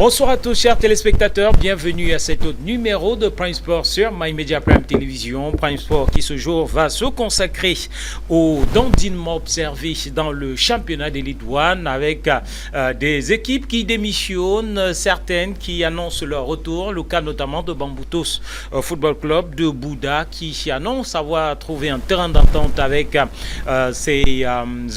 Bonsoir à tous chers téléspectateurs, bienvenue à cet autre numéro de Prime Sport sur MyMedia Prime Télévision. Prime Sport qui ce jour va se consacrer au dandinement observé dans le championnat d'Elite One avec des équipes qui démissionnent, certaines qui annoncent leur retour, le cas notamment de Bamboutos Football Club de Bouddha qui annonce avoir trouvé un terrain d'entente avec ses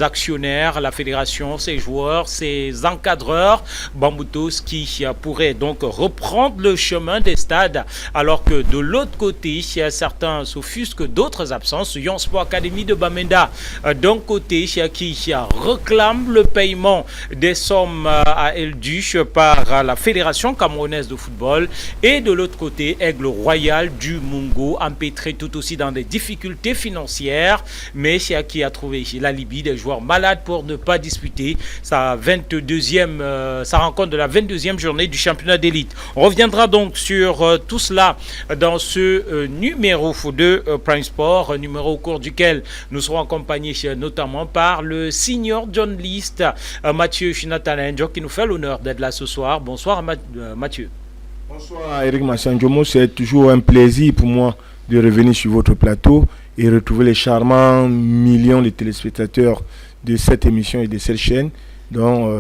actionnaires, la fédération, ses joueurs, ses encadreurs. Bamboutos qui pourrait donc reprendre le chemin des stades, alors que de l'autre côté, certains s'offusquent d'autres absences. Yon Sport Academy de Bamenda, d'un côté, qui réclame le paiement des sommes à elle dues par la Fédération camerounaise de football, et de l'autre côté, Aigle Royal du Mungo, empêtré tout aussi dans des difficultés financières, mais qui a trouvé la Libye des joueurs malades pour ne pas disputer sa rencontre de la 22e journée du championnat d'élite. On reviendra donc sur tout cela dans ce numéro de Prime Sport, numéro au cours duquel nous serons accompagnés notamment par le senior journaliste Mathieu Chinatalenjo qui nous fait l'honneur d'être là ce soir. Bonsoir Mathieu. Bonsoir Eric Massanjomo, c'est toujours un plaisir pour moi de revenir sur votre plateau et retrouver les charmants millions de téléspectateurs de cette émission et de cette chaîne. Donc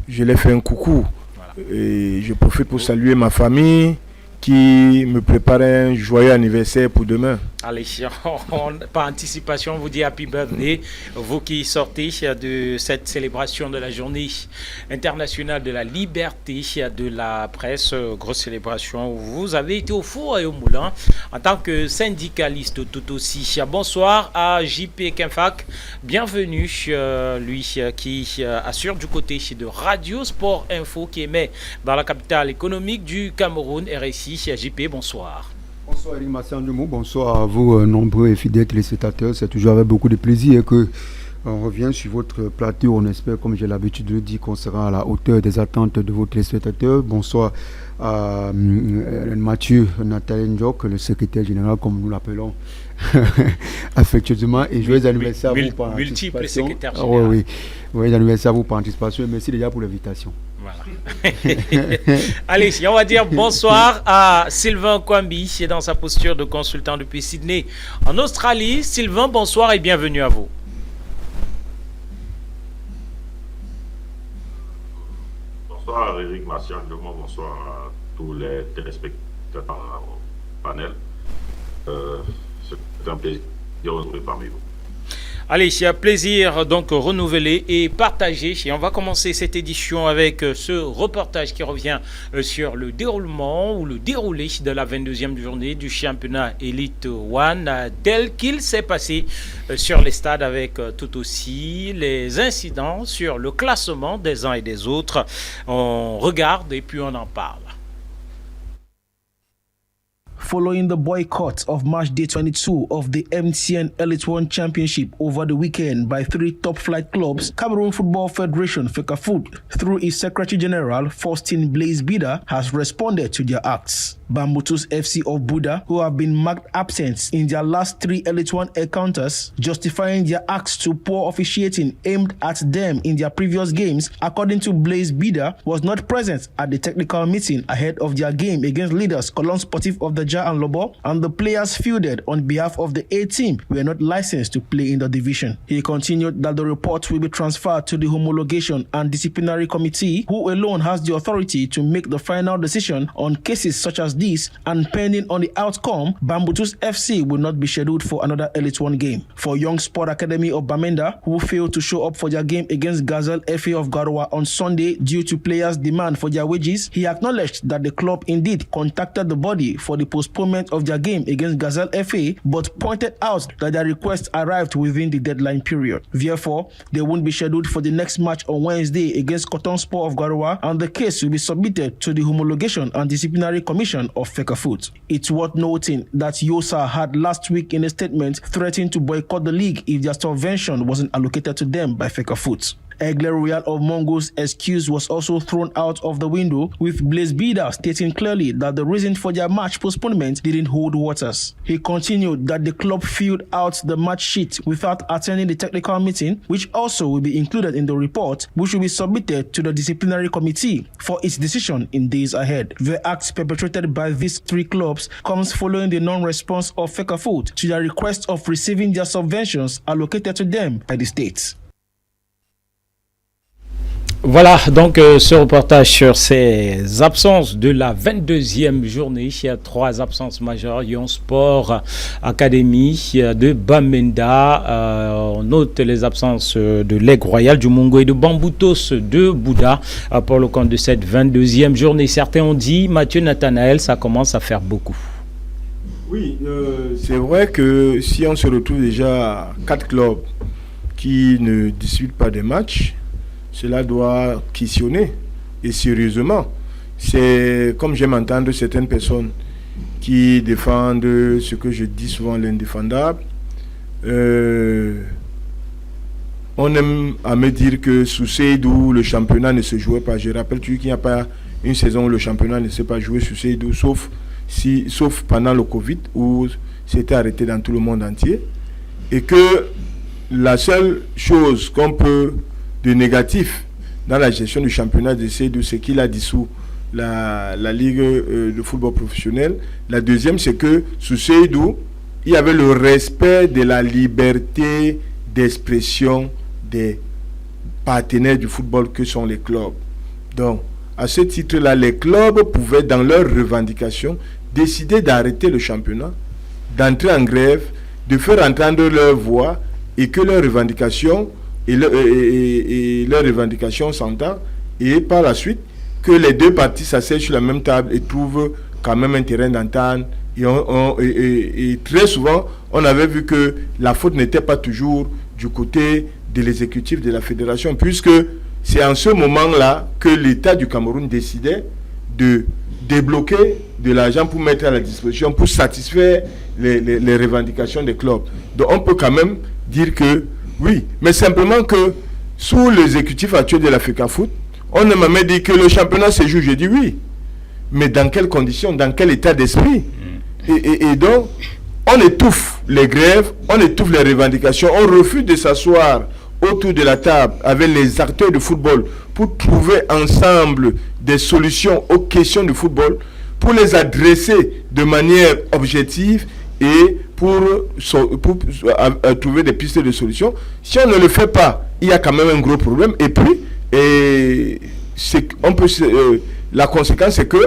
je les fais un coucou. Et je profite pour saluer ma famille qui me prépare un joyeux anniversaire pour demain. Allez, par anticipation, on vous dit happy birthday, vous qui sortez de cette célébration de la journée internationale de la liberté de la presse, grosse célébration où vous avez été au four et au moulin en tant que syndicaliste tout aussi. Bonsoir à JP Kenfak, bienvenue, lui qui assure du côté de Radio Sport Info qui émet dans la capitale économique du Cameroun, RSI. JP, bonsoir. Bonsoir Eric Massanjomo, bonsoir à vous nombreux et fidèles téléspectateurs. C'est toujours avec beaucoup de plaisir que on revient sur votre plateau. On espère, comme j'ai l'habitude de le dire, qu'on sera à la hauteur des attentes de vos téléspectateurs. Bonsoir à Mathieu Chinatalenjo, le secrétaire général, comme nous l'appelons affectueusement. Et joyeux anniversaire à vous par anticipation. Multiple secrétaire général. Oui. Joyeux anniversaire à vous par anticipation. Merci déjà pour l'invitation. Voilà. Allez, on va dire bonsoir à Sylvain Kwambi, qui est dans sa posture de consultant depuis Sydney, en Australie. Sylvain, bonsoir et bienvenue à vous. Bonsoir Eric Massanjomo, bonsoir à tous les téléspectateurs au panel. C'est un plaisir de vous retrouver parmi vous. Allez, c'est un plaisir donc renouvelé et partagé. Et on va commencer cette édition avec ce reportage qui revient sur le déroulement ou le déroulé de la 22e journée du championnat Elite One tel qu'il s'est passé sur les stades avec tout aussi les incidents sur le classement des uns et des autres. On regarde et puis on en parle. Following the boycott of match day 22 of the MTN Elite One Championship over the weekend by 3 top-flight clubs, Cameroon Football Federation FECAFOOT, through its Secretary General Faustin Blaise Bida, has responded to their acts. Bamboutos FC of Buddha, who have been marked absent in their last 3 Elite One encounters, justifying their acts to poor officiating aimed at them in their previous games, according to Blaise Bida, was not present at the technical meeting ahead of their game against leaders Cologne Sportif of the Jah and Lobo, and the players fielded on behalf of the A team were not licensed to play in the division. He continued that the report will be transferred to the Homologation and Disciplinary Committee, who alone has the authority to make the final decision on cases such as this, and pending on the outcome, Bamboutos FC will not be scheduled for another Elite One game. For Young Sport Academy of Bamenda, who failed to show up for their game against Gazelle FA of Garoua on Sunday due to players' demand for their wages, he acknowledged that the club indeed contacted the body for the postponement of their game against Gazelle FA, but pointed out that their request arrived within the deadline period. Therefore, they won't be scheduled for the next match on Wednesday against Cotton Sport of Garoua, and the case will be submitted to the Homologation and Disciplinary Commission of FECAFOOT. It's worth noting that Yosa had last week in a statement threatened to boycott the league if their subvention wasn't allocated to them by FECAFOOT. Aigle Royal of Mongo's excuse was also thrown out of the window, with Blaise Bida stating clearly that the reason for their match postponement didn't hold waters. He continued that the club filled out the match sheet without attending the technical meeting, which also will be included in the report, which will be submitted to the disciplinary committee for its decision in days ahead. The act perpetrated by these three clubs comes following the non-response of Fecafoot to their request of receiving their subventions allocated to them by the states. Voilà donc ce reportage sur ces absences de la 22e journée. Il y a 3 absences majeures. Lyon Sport Academy de Bamenda. On note les absences de l'Aigle Royal du Mongo et de Bamboutos de Bouddha pour le compte de cette 22e journée. Certains ont dit, Mathieu Nathanaël, ça commence à faire beaucoup. Oui, c'est vrai que si on se retrouve déjà à 4 clubs qui ne disputent pas de matchs, cela doit questionner, et sérieusement. C'est comme j'aime entendre certaines personnes qui défendent ce que je dis souvent, l'indéfendable. On aime à me dire que sous Seydou, le championnat ne se jouait pas. Je rappelle qu'il n'y a pas une saison où le championnat ne s'est pas joué sous Seydou, sauf pendant le Covid, où c'était arrêté dans tout le monde entier. Et que la seule chose qu'on peut de négatif dans la gestion du championnat de Seydou, c'est qu'il a dissous la ligue de football professionnel. La deuxième, c'est que sous Seydou, il y avait le respect de la liberté d'expression des partenaires du football que sont les clubs. Donc, à ce titre-là, les clubs pouvaient, dans leurs revendications, décider d'arrêter le championnat, d'entrer en grève, de faire entendre leur voix et que leurs revendications leurs revendications s'entendent, et par la suite que les deux parties s'asseyent sur la même table et trouvent quand même un terrain d'entente. Et très souvent, on avait vu que la faute n'était pas toujours du côté de l'exécutif de la fédération, puisque c'est en ce moment-là que l'État du Cameroun décidait de débloquer de l'argent pour mettre à la disposition, pour satisfaire les revendications des clubs. Donc on peut quand même dire que oui, mais simplement que sous l'exécutif actuel de la FECAFOOT, on ne m'a même dit que le championnat se joue. J'ai dit oui, mais dans quelles conditions, dans quel état d'esprit? Et donc, on étouffe les grèves, on étouffe les revendications, on refuse de s'asseoir autour de la table avec les acteurs de football pour trouver ensemble des solutions aux questions du football, pour les adresser de manière objective et pour trouver des pistes de solutions. Si on ne le fait pas, il y a quand même un gros problème. Et puis, la conséquence, c'est que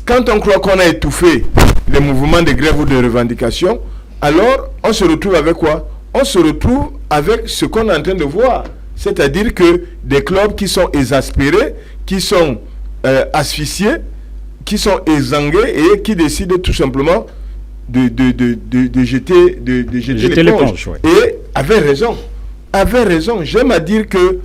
quand on croit qu'on a étouffé les mouvements de grève ou de revendication, alors on se retrouve avec quoi? On se retrouve avec ce qu'on est en train de voir. C'est-à-dire que des clubs qui sont exaspérés, qui sont asphyxiés, qui sont exsangués et qui décident tout simplement de jeter l'éponge. Ouais. Et avait raison. J'aime à dire que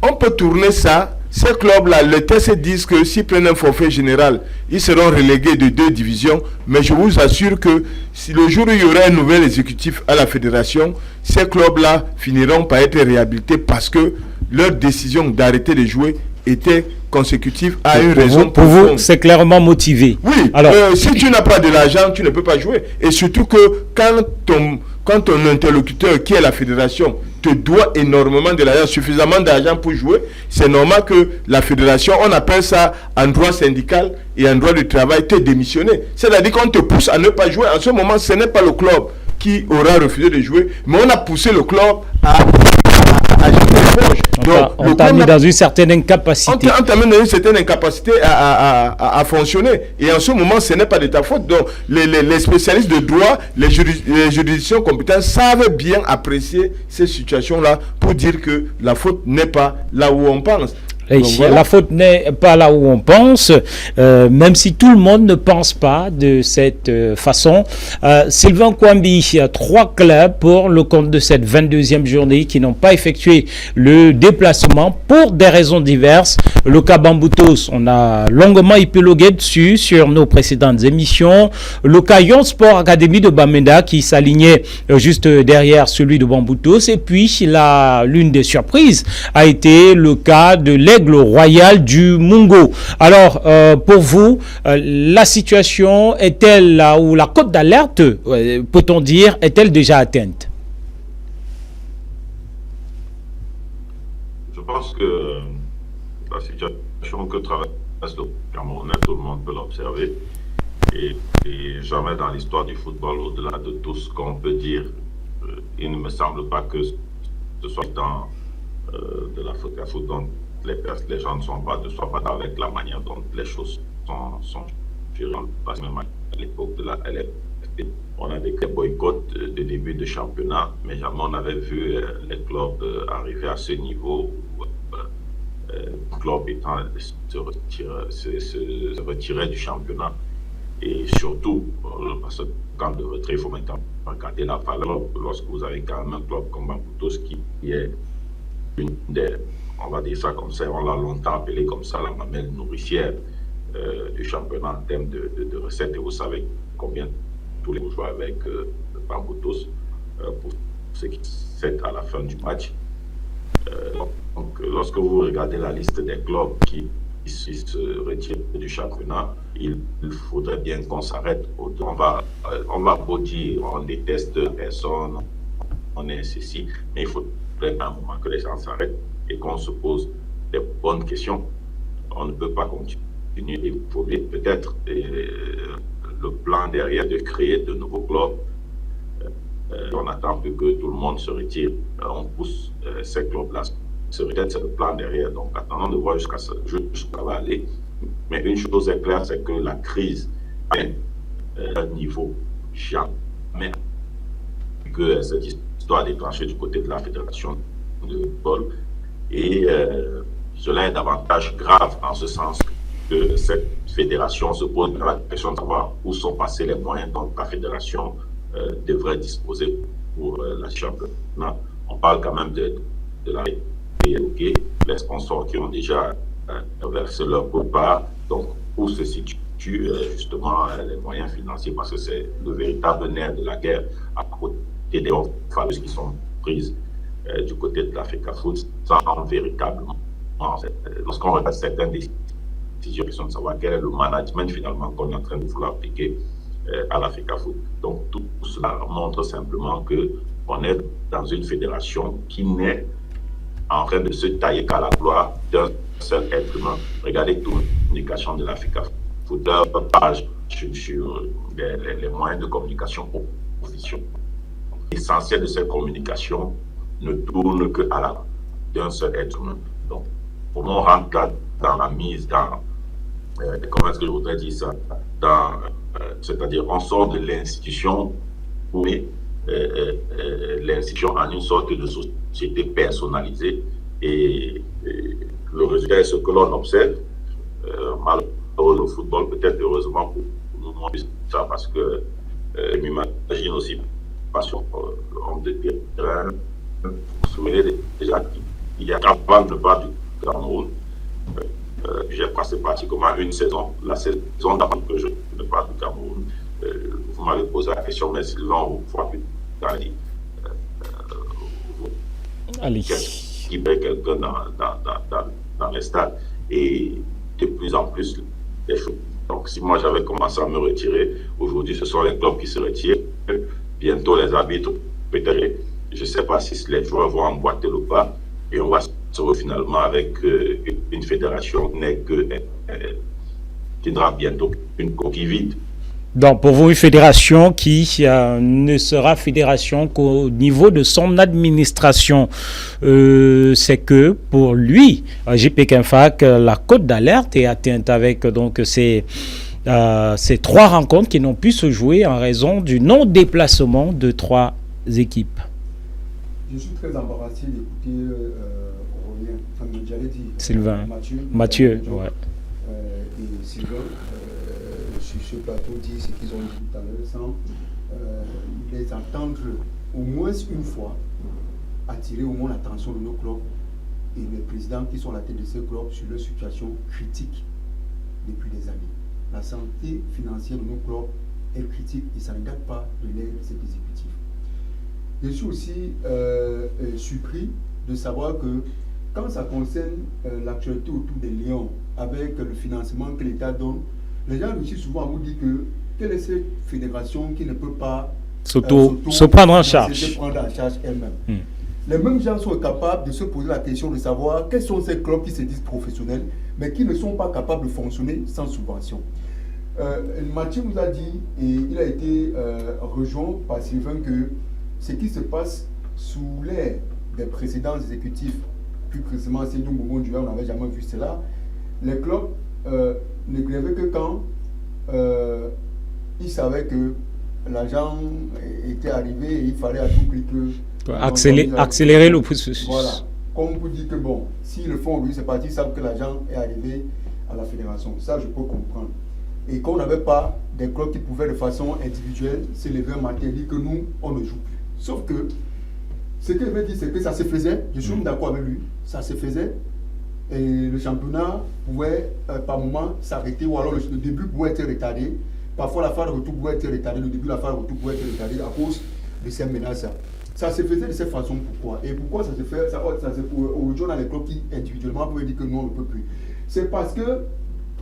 on peut tourner ça. Ces clubs-là, les tests disent que s'ils prennent un forfait général, ils seront relégués de 2 divisions. Mais je vous assure que si le jour où il y aura un nouvel exécutif à la fédération, ces clubs-là finiront par être réhabilités parce que leur décision d'arrêter de jouer était consécutive à une raison pour vous, c'est clairement motivé. Oui, alors, si tu n'as pas de l'argent, tu ne peux pas jouer. Et surtout que quand ton interlocuteur, qui est la fédération, te doit énormément de l'argent, suffisamment d'argent pour jouer, c'est normal que la fédération, on appelle ça en droit syndical et en droit du travail, te démissionner. C'est-à-dire qu'on te pousse à ne pas jouer. En ce moment, ce n'est pas le club qui aura refusé de jouer, mais on a poussé le club à on t'a mis dans une certaine incapacité. On t'a mis dans une certaine incapacité à fonctionner. Et en ce moment, ce n'est pas de ta faute. Donc, les spécialistes de droit, les juridictions compétentes savent bien apprécier ces situations-là pour dire que la faute n'est pas là où on pense. Et voilà. La faute n'est pas là où on pense, même si tout le monde ne pense pas de cette façon. Sylvain Kwambi, 3 clubs pour le compte de cette 22e journée qui n'ont pas effectué le déplacement pour des raisons diverses. Le cas Bamboutos, on a longuement épilogué dessus sur nos précédentes émissions. Le cas Yon Sport Academy de Bamenda qui s'alignait juste derrière celui de Bamboutos. Et puis, l'une des surprises a été le cas de l'Aigle Royal du Mungo. Alors, pour vous, la situation est-elle là où la cote d'alerte, peut-on dire, est-elle déjà atteinte? Je pense que la situation que traverse le Camerounais, tout le monde peut l'observer. Et jamais dans l'histoire du football, au-delà de tout ce qu'on peut dire, il ne me semble pas que ce soit dans de la faute à foot dont les gens ne soient pas d'accord avec la manière dont les choses sont gérées. Parce que même à l'époque de la LFP, on a des boycotts de début de championnat, mais jamais on avait vu les clubs arriver à ce niveau où le club étant se retirer du championnat. Et surtout, parce que quand de retrait, il faut maintenant regarder la valeur lorsque vous avez quand même un club comme Bamboutos qui est une des, on va dire ça comme ça, on l'a longtemps appelé comme ça, la mamelle nourricière du championnat en termes de recettes. Et vous savez combien tous les joueurs avec Bamboutos pour ce qui c'est à la fin du match. Donc, lorsque vous regardez la liste des clubs qui se retirent du championnat, il faudrait bien qu'on s'arrête. On va beau dire, on déteste personne, on est ceci, mais il faudrait à un moment que les gens s'arrêtent et qu'on se pose des bonnes questions. On ne peut pas continuer d'évoluer. Peut-être le plan derrière de créer de nouveaux clubs. On attend plus que tout le monde se retire. On pousse ces clubs-là. C'est le plan derrière. Donc, attendons de voir jusqu'à ça va aller. Mais une chose est claire, c'est que la crise a un niveau jamais que cette histoire a déclenché du côté de la fédération de football. Et cela est davantage grave en ce sens que cette fédération se pose la question de savoir où sont passés les moyens dont la fédération devrait disposer pour la championnat. On parle quand même de la PLG, les sponsors qui ont déjà versé leur part. Donc, où se situent justement les moyens financiers, parce que c'est le véritable nerf de la guerre à côté des offres fameuses qui sont prises du côté de l'Africa Foot, sans véritablement. Lorsqu'on regarde certaines décisions qui sont de savoir quel est le management finalement qu'on est en train de vouloir appliquer à l'Africa Foot. Donc tout cela montre simplement qu'on est dans une fédération qui n'est en train de se tailler qu'à la gloire d'un seul être humain. Regardez toute la communication de l'Africa Foot, leur page sur les moyens de communication officiels. L'essentiel de cette communication ne tourne que à la d'un seul être humain. Donc, pour moi, on rentre là dans la mise, comment est-ce que je voudrais dire ça, c'est-à-dire on sort de l'institution pour l'institution en une sorte de société personnalisée et le résultat est ce que l'on observe. Malheureusement, le football, peut-être heureusement pour nous, ça parce que je m'imagine aussi passion homme de terrain. Vous vous souvenez déjà qu'il y a avant le pas du Cameroun, j'ai passé pratiquement une saison, la saison d'avant que je ne parle du Cameroun. Vous m'avez posé la question, mais Sylvain, vous voit plus tard, qui met quelqu'un dans les stades et de plus en plus les choses. Donc, si moi j'avais commencé à me retirer, aujourd'hui ce sont les clubs qui se retirent, bientôt les arbitres, peut-être, je ne sais pas si les joueurs vont emboîter le pas et on va se retrouver finalement avec une fédération qui n'aura bientôt une coquille vide. Donc, pour vous, une fédération qui ne sera fédération qu'au niveau de son administration. C'est que, pour lui, JP Kinfac, la cote d'alerte est atteinte avec donc ces 3 rencontres qui n'ont pu se jouer en raison du non-déplacement de 3 équipes. Je suis très embarrassé d'écouter j'allais dire Sylvain. Mathieu, ouais. Et Sylvain, sur ce plateau, dit ce qu'ils ont dit tout à l'heure, sans les entendre au moins une fois, attirer au moins l'attention de nos clubs et les présidents qui sont à la tête de ces clubs sur leur situation critique depuis des années. La santé financière de nos clubs est critique et ça ne date pas de l'ère de cet exécutif. Je suis aussi surpris de savoir que quand ça concerne l'actualité autour des Lions, avec le financement que l'État donne, les gens réussissent souvent à vous dire que quelle est cette fédération qui ne peut pas se prendre en charge elle-même. Les mêmes gens sont capables de se poser la question de savoir quels sont ces clubs qui se disent professionnels, mais qui ne sont pas capables de fonctionner sans subvention. Mathieu nous a dit, et il a été rejoint par Sylvain, que ce qui se passe sous l'ère des précédents exécutifs, plus précisément c'est du moment du on n'avait jamais vu cela, les clubs ne grévaient que quand ils savaient que l'argent était arrivé et il fallait à tout prix que accélérer le processus. Voilà. Comme on vous dit que bon, s'ils le font, lui, c'est parti, ils savent que l'argent est arrivé à la fédération. Ça, je peux comprendre. Et qu'on n'avait pas des clubs qui pouvaient de façon individuelle s'élever un matin et dire que nous, on ne joue plus. Sauf que ce qu'il veut dire, c'est que ça se faisait, je suis d'accord avec lui, ça se faisait, et le championnat pouvait par moment s'arrêter, ou alors le début pouvait être retardé. Parfois, la phase de retour pouvait être retardée, le début de la phase de retour pouvait être retardé à cause de ces menaces. Ça se faisait de cette façon, pourquoi? Et pourquoi ça se fait? Aujourd'hui, on a les clubs qui individuellement peuvent dire que nous, on ne peut plus. C'est parce que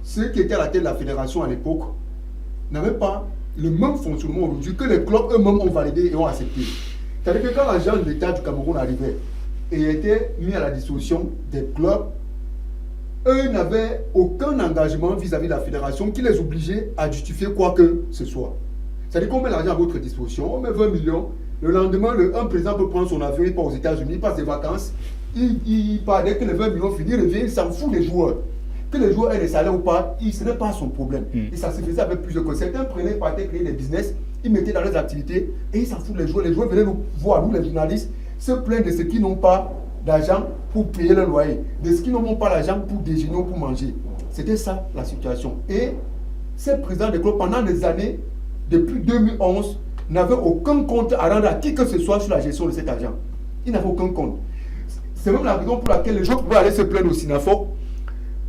ceux qui étaient à la tête de la fédération à l'époque n'avaient pas le même fonctionnement aujourd'hui que les clubs eux-mêmes ont validé et ont accepté. C'est-à-dire que quand l'agent de l'État du Cameroun arrivait et était mis à la disposition des clubs, eux n'avaient aucun engagement vis-à-vis de la fédération qui les obligeait à justifier quoi que ce soit. C'est-à-dire qu'on met l'argent à votre disposition, on met 20 millions, le lendemain, un président peut prendre son avion, il part aux États-Unis, il passe des vacances, il part, dès que les 20 millions finissent, il revient, il s'en fout des joueurs. Que les joueurs aient des salaires ou pas, ce n'est pas son problème. Et ça se faisait avec plusieurs causes. Certains prenaient, partaient, créer des business, ils mettaient dans leurs activités et ils s'en foutent des joueurs. Les joueurs venaient nous voir, nous les journalistes, se plaindre de ceux qui n'ont pas d'argent pour payer le loyer, de ceux qui n'ont pas d'argent pour déjeuner ou pour manger. C'était ça la situation. Et ces présidents de clubs, pendant des années, depuis 2011, n'avaient aucun compte à rendre à qui que ce soit sur la gestion de cet argent. Ils n'avaient aucun compte. C'est même la raison pour laquelle les joueurs pouvaient aller se plaindre au SINAFOC.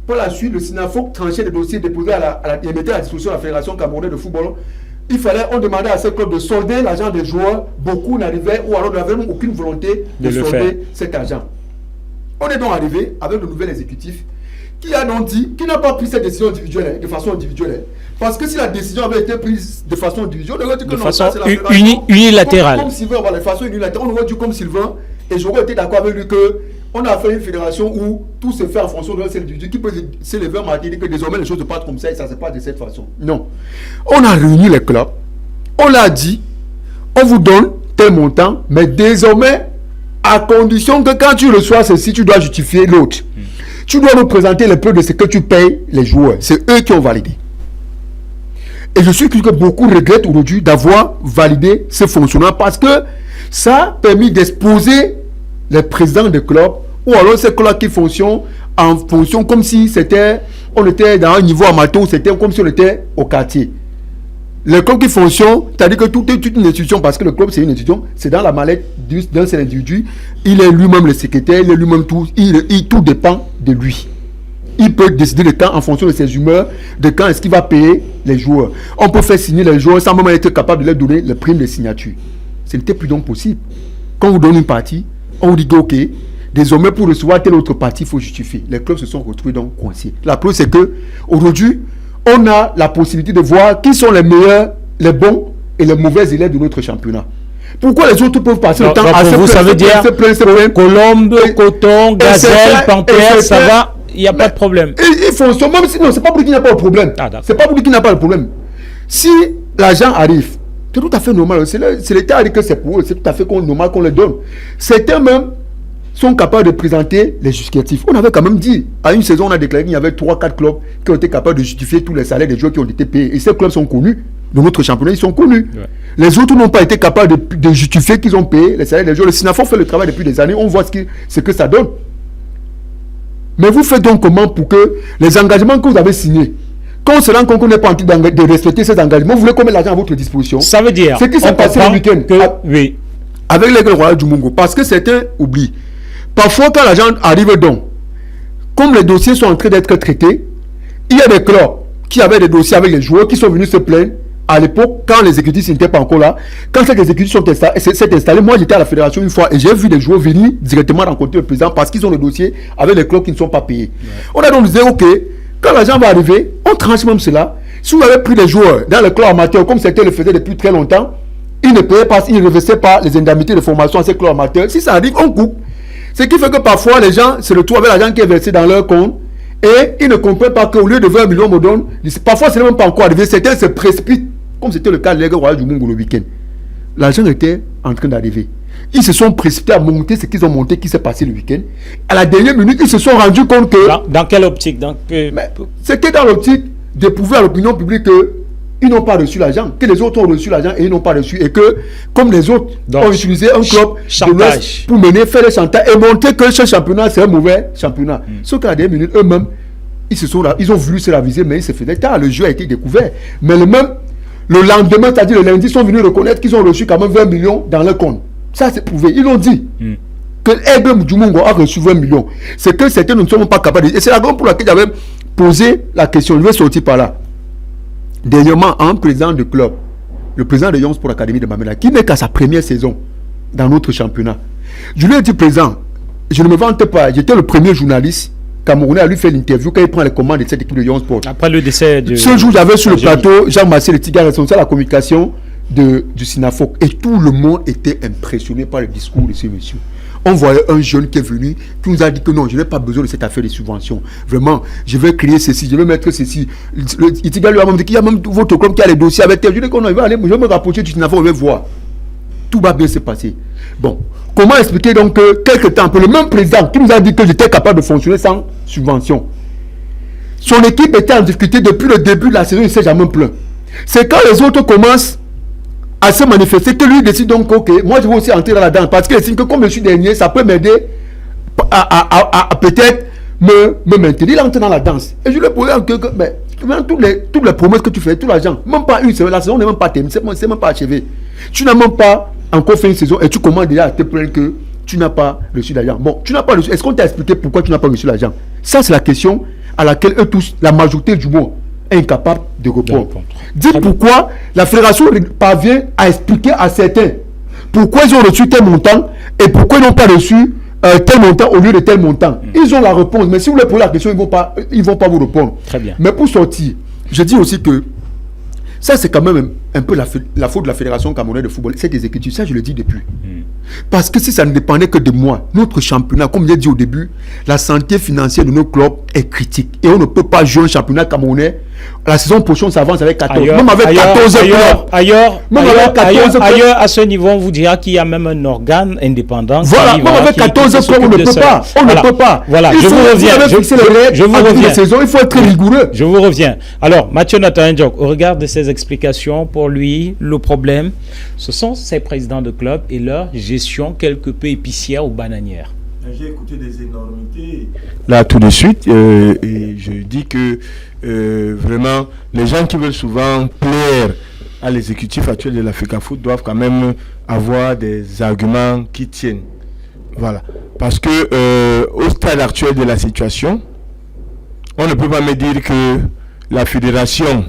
Par la suite, le SINAFOC tranchait les dossiers déposés et mettait à la disposition de la Fédération camerounaise de football. On demandait à ces clubs de solder l'argent des joueurs. Beaucoup n'arrivaient, ou alors n'avaient aucune volonté de solder cet argent. On est donc arrivé avec le nouvel exécutif qui a donc dit, qui n'a pas pris cette décision individuelle, de façon individuelle. Parce que si la décision avait été prise de façon individuelle, on aurait dit que de façon unilatérale. Comme Sylvain, de façon unilatérale, on aurait dit comme Sylvain, et j'aurais été d'accord avec lui que on a fait une fédération où tout se fait en fonction de l'individu qui peut s'élever un matin et dire que désormais les choses ne passent comme ça et ça ne se passe de cette façon. Non. On a réuni les clubs, on l'a dit, on vous donne tel montant, mais désormais, à condition que quand tu reçois ceci, tu dois justifier l'autre. Tu dois nous présenter le peu de ce que tu payes les joueurs. C'est eux qui ont validé. Et je suis sûr que beaucoup regrettent aujourd'hui d'avoir validé ce fonctionnement parce que ça a permis d'exposer les présidents de clubs ou alors ces clubs qui fonctionnent en fonction comme si on était dans un niveau amateur, c'était comme si on était au quartier. Les clubs qui fonctionnent, c'est-à-dire que toute une institution, parce que le club c'est une institution, c'est dans la mallette d'un seul individu, il est lui-même le secrétaire, il est lui-même tout, tout dépend de lui. Il peut décider de quand en fonction de ses humeurs, de quand est-ce qu'il va payer les joueurs. On peut faire signer les joueurs sans même être capable de leur donner le prime de signature. Ce n'était plus donc possible. Quand on vous donne une partie, on vous dit que ok, désormais pour recevoir telle autre partie, il faut justifier. Les clubs se sont retrouvés donc coincés. La preuve c'est que aujourd'hui, on a la possibilité de voir qui sont les meilleurs, les bons et les mauvais élèves de notre championnat. Pourquoi les autres peuvent passer le temps à se plaindre? Ça veut dire Colombe, Coton, Gazelle, Panthère, ça va, il n'y a pas de problème. Ils font ça, même si non, c'est pas pour dire qu'il n'y a pas de problème. C'est pas pour dire qu'il n'y a pas de problème. Si l'argent arrive, c'est tout à fait normal. C'est l'État qui dit que c'est pour eux, c'est tout à fait normal qu'on les donne. Certains même sont capables de présenter les justificatifs. On avait quand même dit, à une saison, on a déclaré qu'il y avait 3-4 clubs qui ont été capables de justifier tous les salaires des joueurs qui ont été payés. Et ces clubs sont connus. De notre championnat, ils sont connus. Ouais. Les autres n'ont pas été capables de justifier qu'ils ont payé les salaires des joueurs. Le SINAFOC fait le travail depuis des années. On voit ce que ça donne. Mais vous faites donc comment pour que les engagements que vous avez signés, quand on se rend compte qu'on n'est pas en train de respecter ces engagements, vous voulez qu'on mette l'argent à votre disposition? Ça veut dire, ce qui s'est passé le week-end oui, avec l'Aigle Royal du Mungo, parce que certains oublient. Parfois, quand l'argent arrive donc, comme les dossiers sont en train d'être traités, il y a des clubs qui avaient des dossiers avec les joueurs qui sont venus se plaindre à l'époque, quand les exécutifs n'étaient pas encore là. Quand ces exécutifs s'est installé, moi j'étais à la fédération une fois et j'ai vu des joueurs venir directement rencontrer le président parce qu'ils ont des dossiers avec les clubs qui ne sont pas payés. On a donc dit, ok, quand l'argent va arriver, on tranche même cela. Si vous avez pris des joueurs dans le club amateur, comme certains le faisaient depuis très longtemps, ils ne payaient pas, ils ne reversaient pas les indemnités de formation à ces clubs amateurs. Si ça arrive, on coupe. Ce qui fait que parfois les gens se retrouvent avec l'argent qui est versé dans leur compte et ils ne comprennent pas qu'au lieu de 20 millions, me donnent. Parfois, ce n'est même pas encore arrivé. Certains se précipitent, comme c'était le cas de l'Aigle Royal du Mungo le week-end. L'argent était en train d'arriver. Ils se sont précipités à monter ce qu'ils ont monté, qui s'est passé le week-end. À la dernière minute, ils se sont rendus compte que. Dans quelle optique C'était dans l'optique de prouver à l'opinion publique qu'ils n'ont pas reçu l'argent, que les autres ont reçu l'argent et ils n'ont pas reçu. Et que, comme les autres ont utilisé un club de l'Ouest pour faire les chantages et montrer que ce championnat, c'est un mauvais championnat. Sauf qu'à la dernière minute, eux-mêmes, ils ont voulu se raviser, mais ils se faisaient tard. Le jeu a été découvert. Mais le lendemain, c'est-à-dire le lundi, ils sont venus reconnaître qu'ils ont reçu quand même 20 millions dans leur compte. Ça, c'est prouvé. Ils l'ont dit. Que l'Aigle du Mungo a reçu 20 millions. C'est que certains ne sont pas capables de... Et c'est la raison pour laquelle j'avais posé la question. Je vais sortir par là. Dernièrement, un président de club, le président de Young Sport Academy de Bamenda, qui n'est qu'à sa première saison dans notre championnat. Je lui ai dit, président, je ne me vante pas. J'étais le premier journaliste camerounais à lui faire l'interview quand il prend les commandes de cette équipe de Young Sport. Après le décès de... Ce jour, j'avais sur le plateau Jean-Massé Le Tigre, responsable de la communication du Sinafoc. Et tout le monde était impressionné par le discours de ce monsieur. On voyait un jeune qui est venu, qui nous a dit que non, je n'ai pas besoin de cette affaire de subvention. Vraiment, je vais créer ceci, je vais mettre ceci. Le Itiga lui a même dit qu'il y a même votre club qui a les dossiers avec tel. Je dis qu'on va aller, je vais me rapprocher du Sinafoc, on va voir. Tout va bien se passer. Bon, comment expliquer donc que quelque temps après, le même président qui nous a dit que j'étais capable de fonctionner sans subvention, son équipe était en difficulté depuis le début de la saison, il ne s'est jamais plaint. C'est quand les autres commencent à se manifester que lui décide donc, ok, moi je vais aussi entrer dans la danse parce qu'il estime que comme je suis dernier, ça peut m'aider à peut-être me maintenir. Il entre dans la danse. Et je lui ai posé que mais toutes les promesses que tu fais, tout l'argent, même pas une semaine, la saison n'est même pas terminée, c'est même pas achevé. Tu n'as même pas encore fait une saison et tu commences déjà à te plaindre que tu n'as pas reçu l'argent. Bon, tu n'as pas reçu. Est-ce qu'on t'a expliqué pourquoi tu n'as pas reçu l'argent? Ça, c'est la question à laquelle eux tous, la majorité du monde, est incapable de répondre. Dites pourquoi la fédération parvient à expliquer à certains pourquoi ils ont reçu tel montant et pourquoi ils n'ont pas reçu tel montant au lieu de tel montant. Ils ont la réponse, mais si vous leur posez la question, ils vont pas vous répondre. Très bien. Mais pour sortir, je dis aussi que ça, c'est quand même un peu la faute de la Fédération camerounaise de football. C'est exécutif, ça je le dis depuis. Parce que si ça ne dépendait que de moi, notre championnat, comme j'ai dit au début, la santé financière de nos clubs est critique. Et on ne peut pas jouer un championnat camerounais. La saison prochaine, ça avance avec 14. Même avec 14 clubs. Ailleurs, à ce niveau, on vous dira qu'il y a même un organe indépendant. Voilà, même avec 14 clubs, on ne peut pas. On ne peut pas. Voilà, je vous reviens. Je vous reviens. Il faut être rigoureux. Je vous reviens. Alors, Mathieu Nathan-Ndjok, au regard de ces explications, pour lui, le problème, ce sont ces présidents de club et leur gestion quelque peu épicière ou bananière. J'ai écouté des énormités là tout de suite et je dis que vraiment les gens qui veulent souvent plaire à l'exécutif actuel de la FECAFOOT doivent quand même avoir des arguments qui tiennent. Voilà. Parce que au stade actuel de la situation, on ne peut pas me dire que la fédération,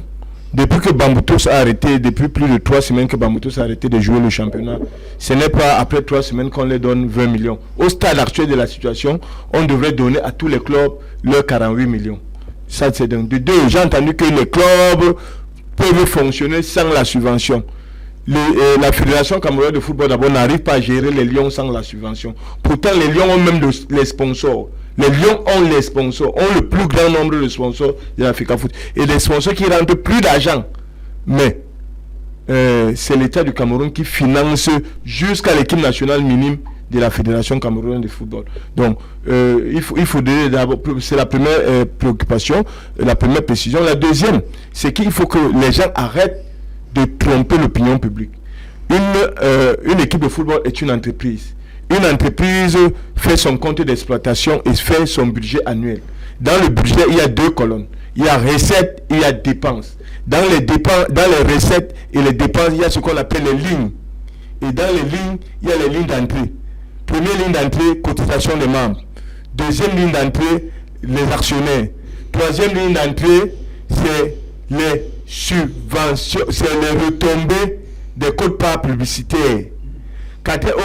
depuis que Bamboutos a arrêté, depuis plus de 3 semaines que Bamboutos a arrêté de jouer le championnat, ce n'est pas après 3 semaines qu'on leur donne 20 millions. Au stade actuel de la situation, on devrait donner à tous les clubs leurs 48 millions. Ça, c'est donc de deux. J'ai entendu que les clubs peuvent fonctionner sans la subvention. La Fédération camerounaise de football d'abord n'arrive pas à gérer les Lions sans la subvention. Pourtant, les Lions ont même les sponsors. Les Lions ont les sponsors, ont le plus grand nombre de sponsors de la FECAFOOT. Et des sponsors qui rentrent plus d'argent. Mais c'est l'État du Cameroun qui finance jusqu'à l'équipe nationale minime de la Fédération camerounaise de football. Donc, il faut donner d'abord, c'est la première préoccupation, la première précision. La deuxième, c'est qu'il faut que les gens arrêtent de tromper l'opinion publique. Une équipe de football est une entreprise. une entreprise fait son compte d'exploitation et fait son budget annuel. Dans le budget, il y a 2 colonnes. Il y a recettes, il y a dépenses. Dans les recettes et les dépenses, il y a ce qu'on appelle les lignes. Et dans les lignes, il y a les lignes d'entrée. Première ligne d'entrée, cotisation des membres. Deuxième ligne d'entrée, les actionnaires. Troisième ligne d'entrée, c'est les subventions, c'est les retombées des quotes-parts publicitaires.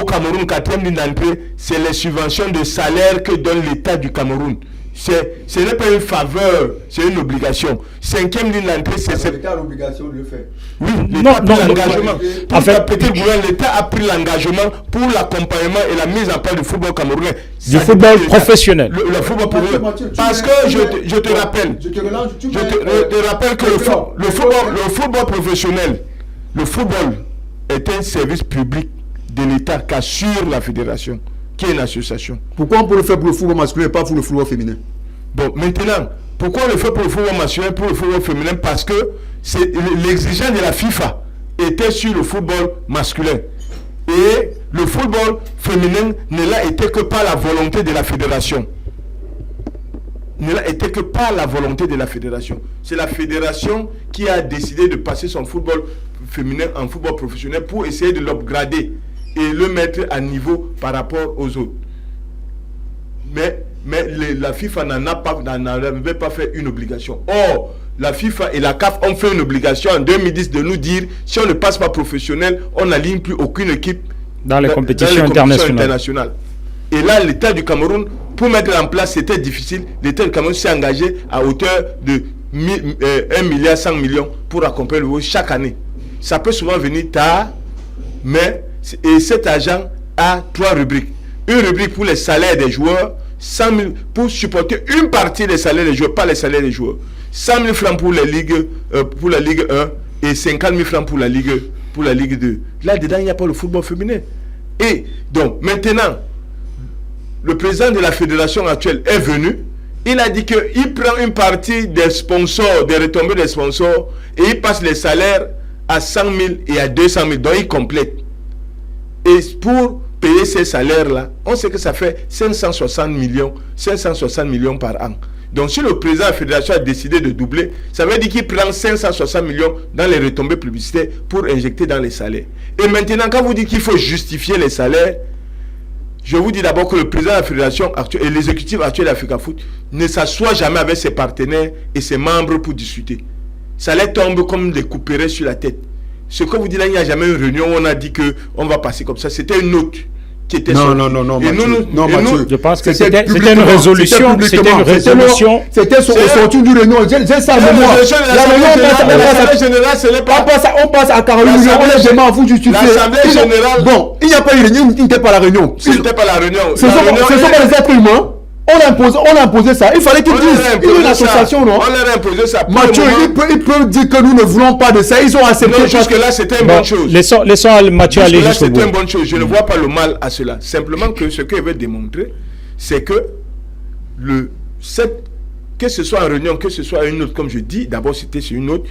Au Cameroun, quatrième ligne d'entrée, c'est les subventions de salaire que donne l'État du Cameroun. Ce n'est pas une faveur, c'est une obligation. Cinquième ligne d'entrée, c'est... L'État a l'obligation de le faire. Oui, l'État a pris l'engagement. En fait, l'État a pris l'engagement pour l'accompagnement et la mise en place du football camerounais. Du football professionnel. Le football professionnel. Parce que je te rappelle, que le football professionnel, le football est un service public de l'État qu'assure la fédération, qui est une association. Pourquoi on peut le faire pour le football masculin et pas pour le football féminin? Bon, maintenant, pourquoi on le fait pour le football masculin, pour le football féminin? Parce que l'exigence de la FIFA était sur le football masculin. Et le football féminin ne l'a été que par la volonté de la fédération. Ne l'a été que par la volonté de la fédération. C'est la fédération qui a décidé de passer son football féminin en football professionnel pour essayer de l'upgrader et le mettre à niveau par rapport aux autres. Mais la FIFA n'avait pas fait une obligation. Or, la FIFA et la CAF ont fait une obligation en 2010 de nous dire, si on ne passe pas professionnel, on n'aligne plus aucune équipe dans les compétitions internationales. Et là, l'État du Cameroun, pour mettre en place, c'était difficile. L'État du Cameroun s'est engagé à hauteur de 1,1 milliard pour accompagner le chaque année. Ça peut souvent venir tard, mais et cet argent a 3 rubriques. Une rubrique pour les salaires des joueurs, 100 000 pour supporter une partie des salaires des joueurs, pas les salaires des joueurs. 100 000 francs pour la Ligue 1 et 50 000 francs pour la Ligue 2. Là-dedans, il n'y a pas le football féminin. Et donc, maintenant, le président de la fédération actuelle est venu. Il a dit qu'il prend une partie des sponsors, des retombées des sponsors, et il passe les salaires à 100 000 et à 200 000. Donc, il complète. Et pour payer ces salaires-là, on sait que ça fait 560 millions par an. Donc, si le président de la fédération a décidé de doubler, ça veut dire qu'il prend 560 millions dans les retombées publicitaires pour injecter dans les salaires. Et maintenant, quand vous dites qu'il faut justifier les salaires, je vous dis d'abord que le président de la fédération actuelle et l'exécutif actuel d'Africa Foot ne s'assoient jamais avec ses partenaires et ses membres pour discuter. Ça les tombe comme des coupérets sur la tête. Ce que vous dites là, il n'y a jamais une réunion où on a dit qu'on va passer comme ça. C'était une note qui était Non, je pense que c'était une résolution. C'était une résolution. C'était son ressenti du réunion. J'ai ça en mémoire. On passe à 40 millions. On les demande à vous justifier. L'Assemblée générale. Bon, il n'y a pas eu réunion. Il n'était pas la réunion. C'était pas la réunion. Ce sont pas les êtres humains. On a imposé ça. Il fallait qu'ils disent. Il y a une association, non? On leur a imposé ça. Mathieu, il peut dire que nous ne voulons pas de ça. Ils ont accepté. Non, jusque-là, c'était une bonne chose. Laissons Mathieu aller jusqu'au bout. C'était une bonne chose. Je ne vois pas le mal à cela. Simplement que ce qu'il veut démontrer, c'est que que ce soit en réunion, que ce soit une autre, comme je dis, d'abord c'était sur une autre,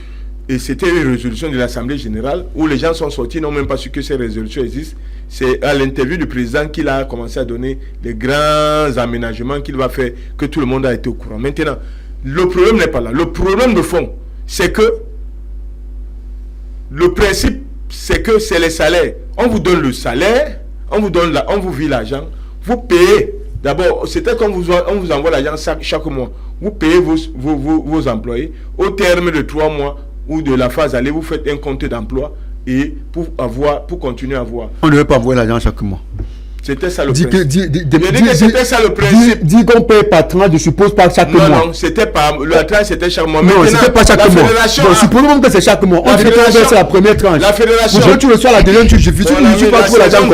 et c'était une résolution de l'Assemblée générale où les gens sont sortis, n'ont même pas su que ces résolutions existent. C'est à l'interview du président qu'il a commencé à donner les grands aménagements qu'il va faire, que tout le monde a été au courant. Maintenant, le problème n'est pas là. Le problème de fond, c'est que le principe, c'est que c'est les salaires. On vous donne le salaire, on vous vit l'argent, vous payez. D'abord, c'était comme on vous envoie l'argent chaque mois. Vous payez vos employés. Au terme de 3 mois ou de la phase aller, vous faites un compte d'emploi et pour continuer à avoir. On ne veut pas envoyer l'argent chaque mois. C'était ça le principe. C'était ça le principe. Dis qu'on paye par tranche, je suppose pas chaque mois. Non, c'était pas. La tranche c'était chaque mois. Non, c'était pas chaque mois. Donc, supposons que c'est chaque mois. On fait la première tranche. La fédération. Quand tu reçois la deuxième, tu justifies pas pour l'argent.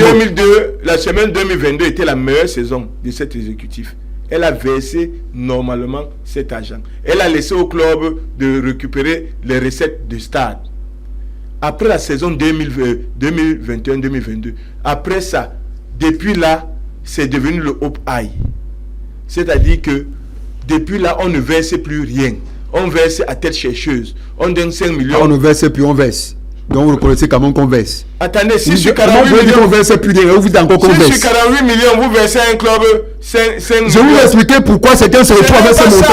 La semaine 2022 était la meilleure saison de cet exécutif. Elle a versé normalement cet argent. Elle a laissé au club de récupérer les recettes du stade. Après la saison 2021-2022, après ça, depuis là, c'est devenu le Hope High. C'est-à-dire que depuis là, on ne verse plus rien. On verse à tête chercheuse. On donne 5 millions. On ne verse plus, on verse. Donc vous reconnaissez quand même qu'on verse. Attendez, si sur Comment 48 vous dites qu'on millions, verse plus derrière, vous dites encore qu'on si verse. sur 48 millions, vous versez un club 5 Je vais vous expliquer pourquoi certains se retrouvent avec pas ce ça. montant.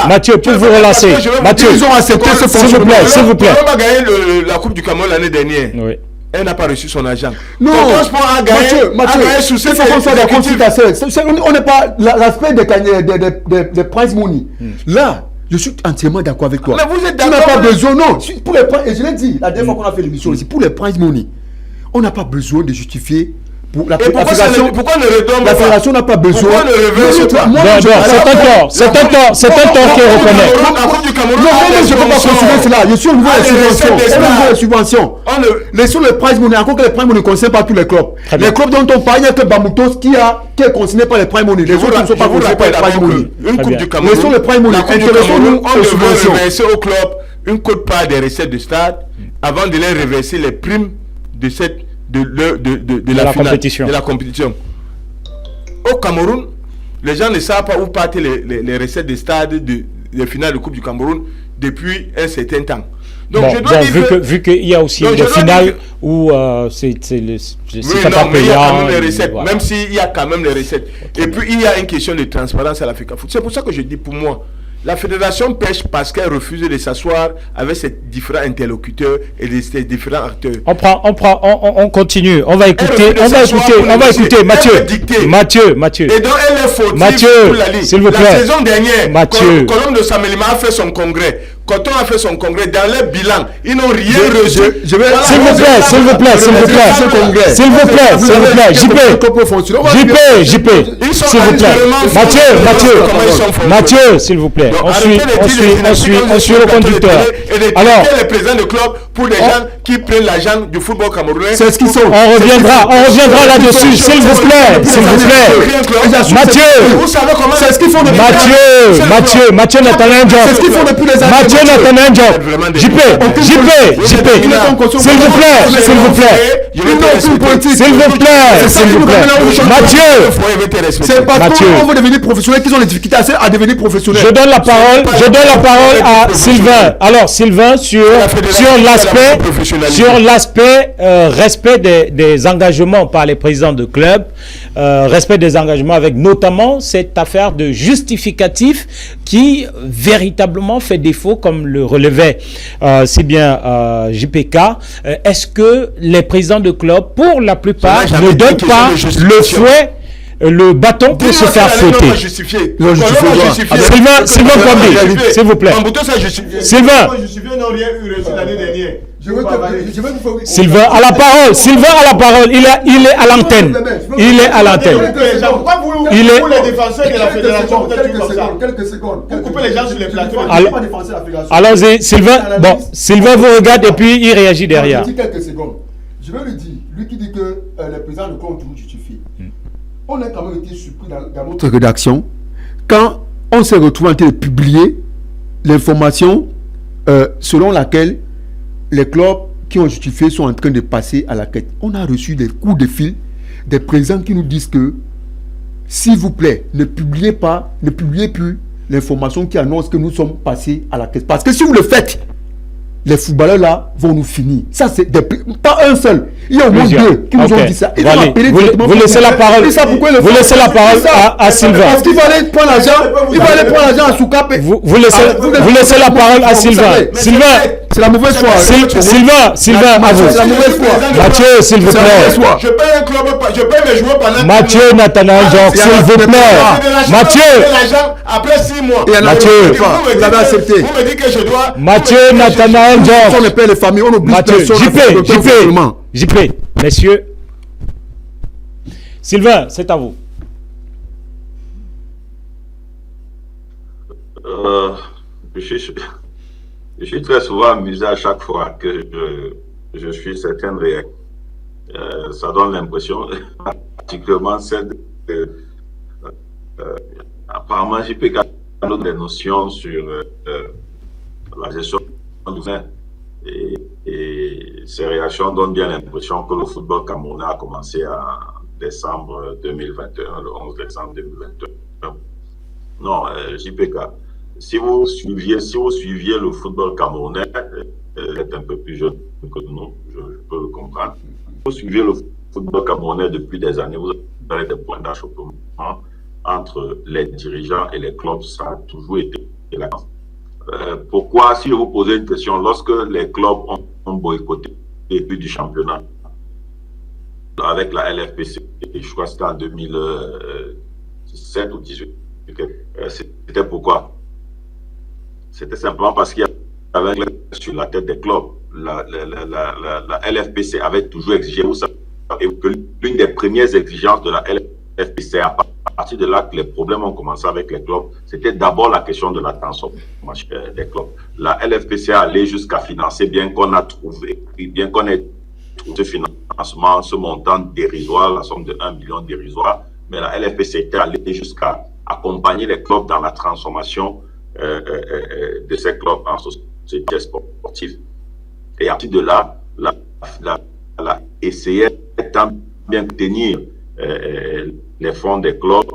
Mathieu, pour vous relancer. Mathieu, Ils ont accepté ce s'il vous plaît, s'il vous plaît. On a gagné la Coupe du Cameroun l'année dernière. Oui. Elle n'a pas reçu son argent. Non, Tonton Sport a gagné, Mathieu, sous il cette faut qu'on soit d'accord sur exécutif. ta sœur. On n'est pas l'aspect des prize money. Là, je suis entièrement d'accord avec toi. Mais vous êtes Tu n'as d'accord, pas mais- besoin, non. Pour les prize, et je l'ai dit la dernière fois qu'on a fait l'émission ici, pour les prize money, on n'a pas besoin de justifier. Pour la Et pourquoi pourquoi ne redonne la pas? fédération n'a pas besoin. Pourquoi ne reverse pas? Moi, Non, je- c'est un tort qui reconnaît. La Coupe du Cameroun Non, a mais des je ne peux pas sponsors. considérer cela. Je suis au niveau Ah, des les subventions. recettes des On est au niveau stars. des subventions. Laissons le prize money. Encore que les prize money ne concernent pas tous les clubs. Très bien. Les clubs dont on parle, il n'y a que Bamoutos qui est concerné par les prize money. Les autres ne sont pas concernés par les prize money. Une Très Coupe bien. du Cameroun. Laissons le prime money. La Coupe du Intéressons-nous Cameroun, aux on devrait subventions. reverser au club une quote part des recettes de stade avant de les reverser les primes de la la finale, compétition. de la compétition. Au Cameroun, les gens ne savent pas où partent les recettes des stades des finales de Coupe du Cameroun depuis un certain temps. Donc Bon, je dois dire vu qu'il y a aussi Donc, des je dois finales dire où c'est oui, pas non, mais il y a quand payant. même les recettes, voilà. même s'il y a quand même les recettes. Et puis, il y a une question de transparence à l'Africa Foot. C'est pour ça que je dis, pour moi, la fédération pêche parce qu'elle refuse de s'asseoir avec ses différents interlocuteurs et ses différents acteurs. On continue. On va écouter Mathieu. Et donc, elle est fautive Mathieu, pour la Ligue. s'il vous plaît. La saison dernière, Mathieu. Colombe de Samelima a fait son congrès. Quand on a fait son congrès, dans leur bilan, ils n'ont rien reçu. Je vais. S'il vous plaît, JP, s'il vous plaît. Mathieu, s'il vous plaît. On suit le conducteur. Alors, les présidents de club pour les gens qui prennent l'argent du football camerounais. C'est ce qu'ils sont. on reviendra là-dessus, s'il vous plaît. Mathieu, Vous savez comment C'est ce qu'ils font depuis Mathieu n'attendait un job. C'est ce qu'ils font depuis les années. Mathieu n'attendait un job. JP, s'il vous plaît. S'il vous plaît. S'il vous plaît. Mathieu. C'est parce Mathieu. qu'on veut devenir professionnel qu'ils ont des difficultés à devenir professionnels. Je donne la parole à Sylvain. Alors Sylvain sur l'aspect respect des engagements par les présidents de club, respect des engagements avec notamment cette affaire de justificatif qui véritablement fait défaut, comme le relevait si bien JPK. Est-ce que les présidents de club, pour la plupart, ne donnent pas le fouet, le bâton pour se faire fouetter? Sylvain Kwambi, s'il vous plaît. Sylvain. Sylvain à la parole. Il est à l'antenne. Il est à l'antenne. Il est. Les défenseurs de la fédération, Quelques secondes. vous coupez les gens sur les plateaux. Allons-y, Sylvain. Bon, Sylvain vous regarde et puis il réagit derrière. Je dis quelques secondes. Je vais lui dire, lui qui dit que les présidents de compte tout justifient. On a quand même été surpris dans notre rédaction quand on s'est retrouvé en train de publier l'information selon laquelle les clubs qui ont justifié sont en train de passer à la quête. On a reçu des coups de fil des présidents qui nous disent que s'il vous plaît, ne publiez plus l'information qui annonce que nous sommes passés à la quête. Parce que si vous le faites, les footballeurs là vont nous finir. Ça, c'est pas un seul. Il y a au moins deux qui nous ont dit ça. Ils ont appelé directement. Vous laissez la parole. Vous laissez la parole à Sylvain. Parce qu'il va aller prendre l'argent. Il va aller prendre l'argent à Soukap. Vous laissez la parole à Sylvain. Sylvain. C'est la mauvaise foi. Sylvain, à vous. C'est la mauvaise foi. Mathieu, s'il vous plaît. Je paye un club, je paye mes joueurs pendant. Mathieu Nathanaël Jock, s'il vous plaît. Mathieu. Après 6 mois. Mathieu. Vous l'avez accepté. Vous me dites que je dois. Mathieu Nathanaël On ne Jock. paie les familles. On oblige Mathieu. personne. JP, messieurs. Sylvain, c'est à vous. Je suis très souvent amusé à chaque fois que je suis certaines réactions. Ça donne l'impression, particulièrement celle de. Apparemment, JPK a des notions sur la gestion du vin. Et ces réactions donnent bien l'impression que le football camerounais a commencé en décembre 2021, le 11 décembre 2021. Non, JPK, si vous suiviez le football camerounais, vous êtes un peu plus jeune que nous, je peux le comprendre. Si vous suivez le football camerounais depuis des années, vous avez des points d'achoppement entre les dirigeants et les clubs, ça a toujours été la pourquoi, si je vous posais une question, lorsque les clubs ont boycotté le début du championnat avec la LFPC, je crois que c'était en 2017 ou 2018, c'était pourquoi? C'était simplement parce qu'il y avait sur la tête des clubs. La LFPC avait toujours exigé, vous savez, que l'une des premières exigences de la LFPC, à partir de là que les problèmes ont commencé avec les clubs, c'était d'abord la question de la transformation des clubs. La LFPC a allé jusqu'à financer, bien qu'on ait trouvé ce financement, ce montant dérisoire, la somme de 1 million dérisoire, mais la LFPC était allée jusqu'à accompagner les clubs dans la transformation de ces clubs en société sportive. Et à partir de là, la essayait tant bien tenir les fonds des clubs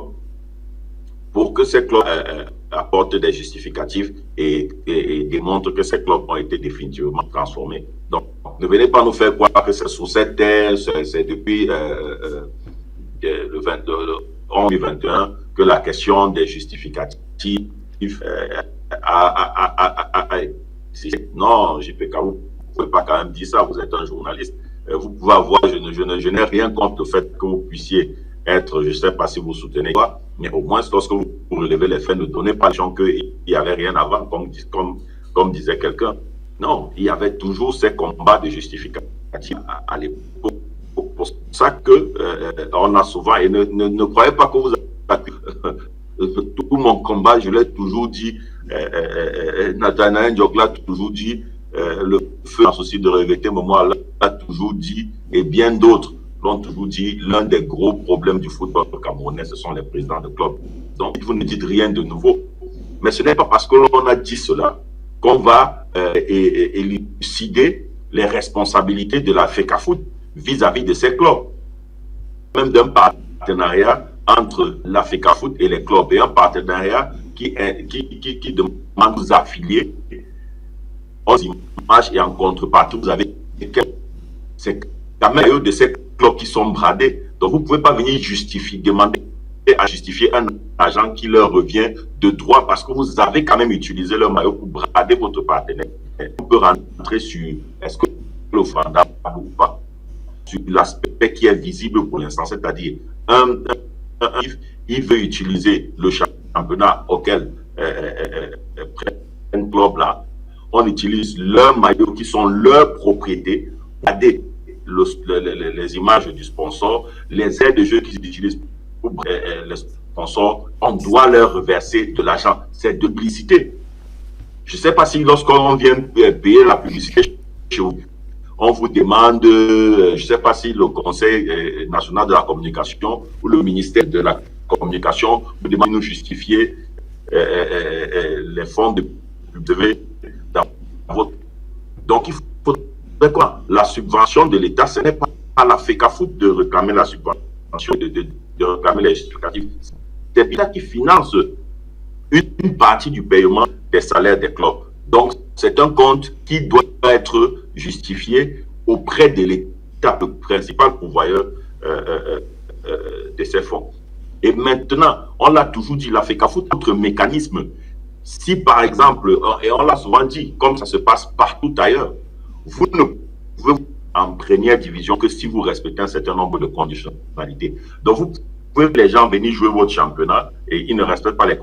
pour que ces clubs apportent des justificatifs et démontrent que ces clubs ont été définitivement transformés. Donc, ne venez pas nous faire croire que c'est sous cette terre, c'est depuis le 11 21 que la question des justificatifs non, JPK, vous ne pouvez pas quand même dire ça, vous êtes un journaliste. Vous pouvez avoir, je n'ai rien contre le fait que vous puissiez être, je ne sais pas si vous soutenez quoi, mais au moins lorsque vous relevez les faits, ne donnez pas les gens qu'il n'y avait rien avant, comme disait quelqu'un. Non, il y avait toujours ces combats de justificatifs à l'époque. Pour ça que on a souvent, et ne croyez pas que vous avez tout mon combat, je l'ai toujours dit, Nathanaël Ndiok l'a toujours dit, le feu associé de regretter Momo l'a toujours dit, et bien d'autres l'ont toujours dit, l'un des gros problèmes du football camerounais, ce sont les présidents de clubs. Donc, vous ne dites rien de nouveau. Mais ce n'est pas parce que l'on a dit cela qu'on va élucider les responsabilités de la FECAFOOT vis-à-vis de ces clubs. Même d'un partenariat entre la FECAFOOT et les clubs, et un partenariat qui demande aux affiliés aux images, et en contrepartie, vous avez c'est la même de ces clubs qui sont bradés. Donc, vous ne pouvez pas venir demander à justifier un agent qui leur revient de droit parce que vous avez quand même utilisé leur maillot pour brader votre partenaire. On peut rentrer sur est-ce que le vendable ou pas, sur l'aspect qui est visible pour l'instant, c'est-à-dire il veut utiliser le championnat auquel un club là, on utilise leurs maillots qui sont leur propriété, les images du sponsor, les aides de jeu qu'ils utilisent pour les sponsors, on doit leur reverser de l'argent. C'est de publicité. Je ne sais pas si lorsqu'on vient payer la publicité chez vous, on vous demande, je ne sais pas si le Conseil national de la communication ou le ministère de la communication vous demande de nous justifier les fonds de publicité dans votre... Donc, il faut quoi? La subvention de l'État, ce n'est pas à la FECAFOOT de réclamer la subvention, de réclamer les justificatifs. C'est l'État qui finance une partie du paiement des salaires des clubs. Donc, c'est un compte qui doit être justifié auprès de l'État, le principal pourvoyeur de ces fonds. Et maintenant, on l'a toujours dit, la FECAFOOT, notre mécanisme, si par exemple, et on l'a souvent dit, comme ça se passe partout ailleurs, vous ne pouvez en première division que si vous respectez un certain nombre de conditionnalités. Donc, vous pouvez les gens venir jouer votre championnat et ils ne respectent pas les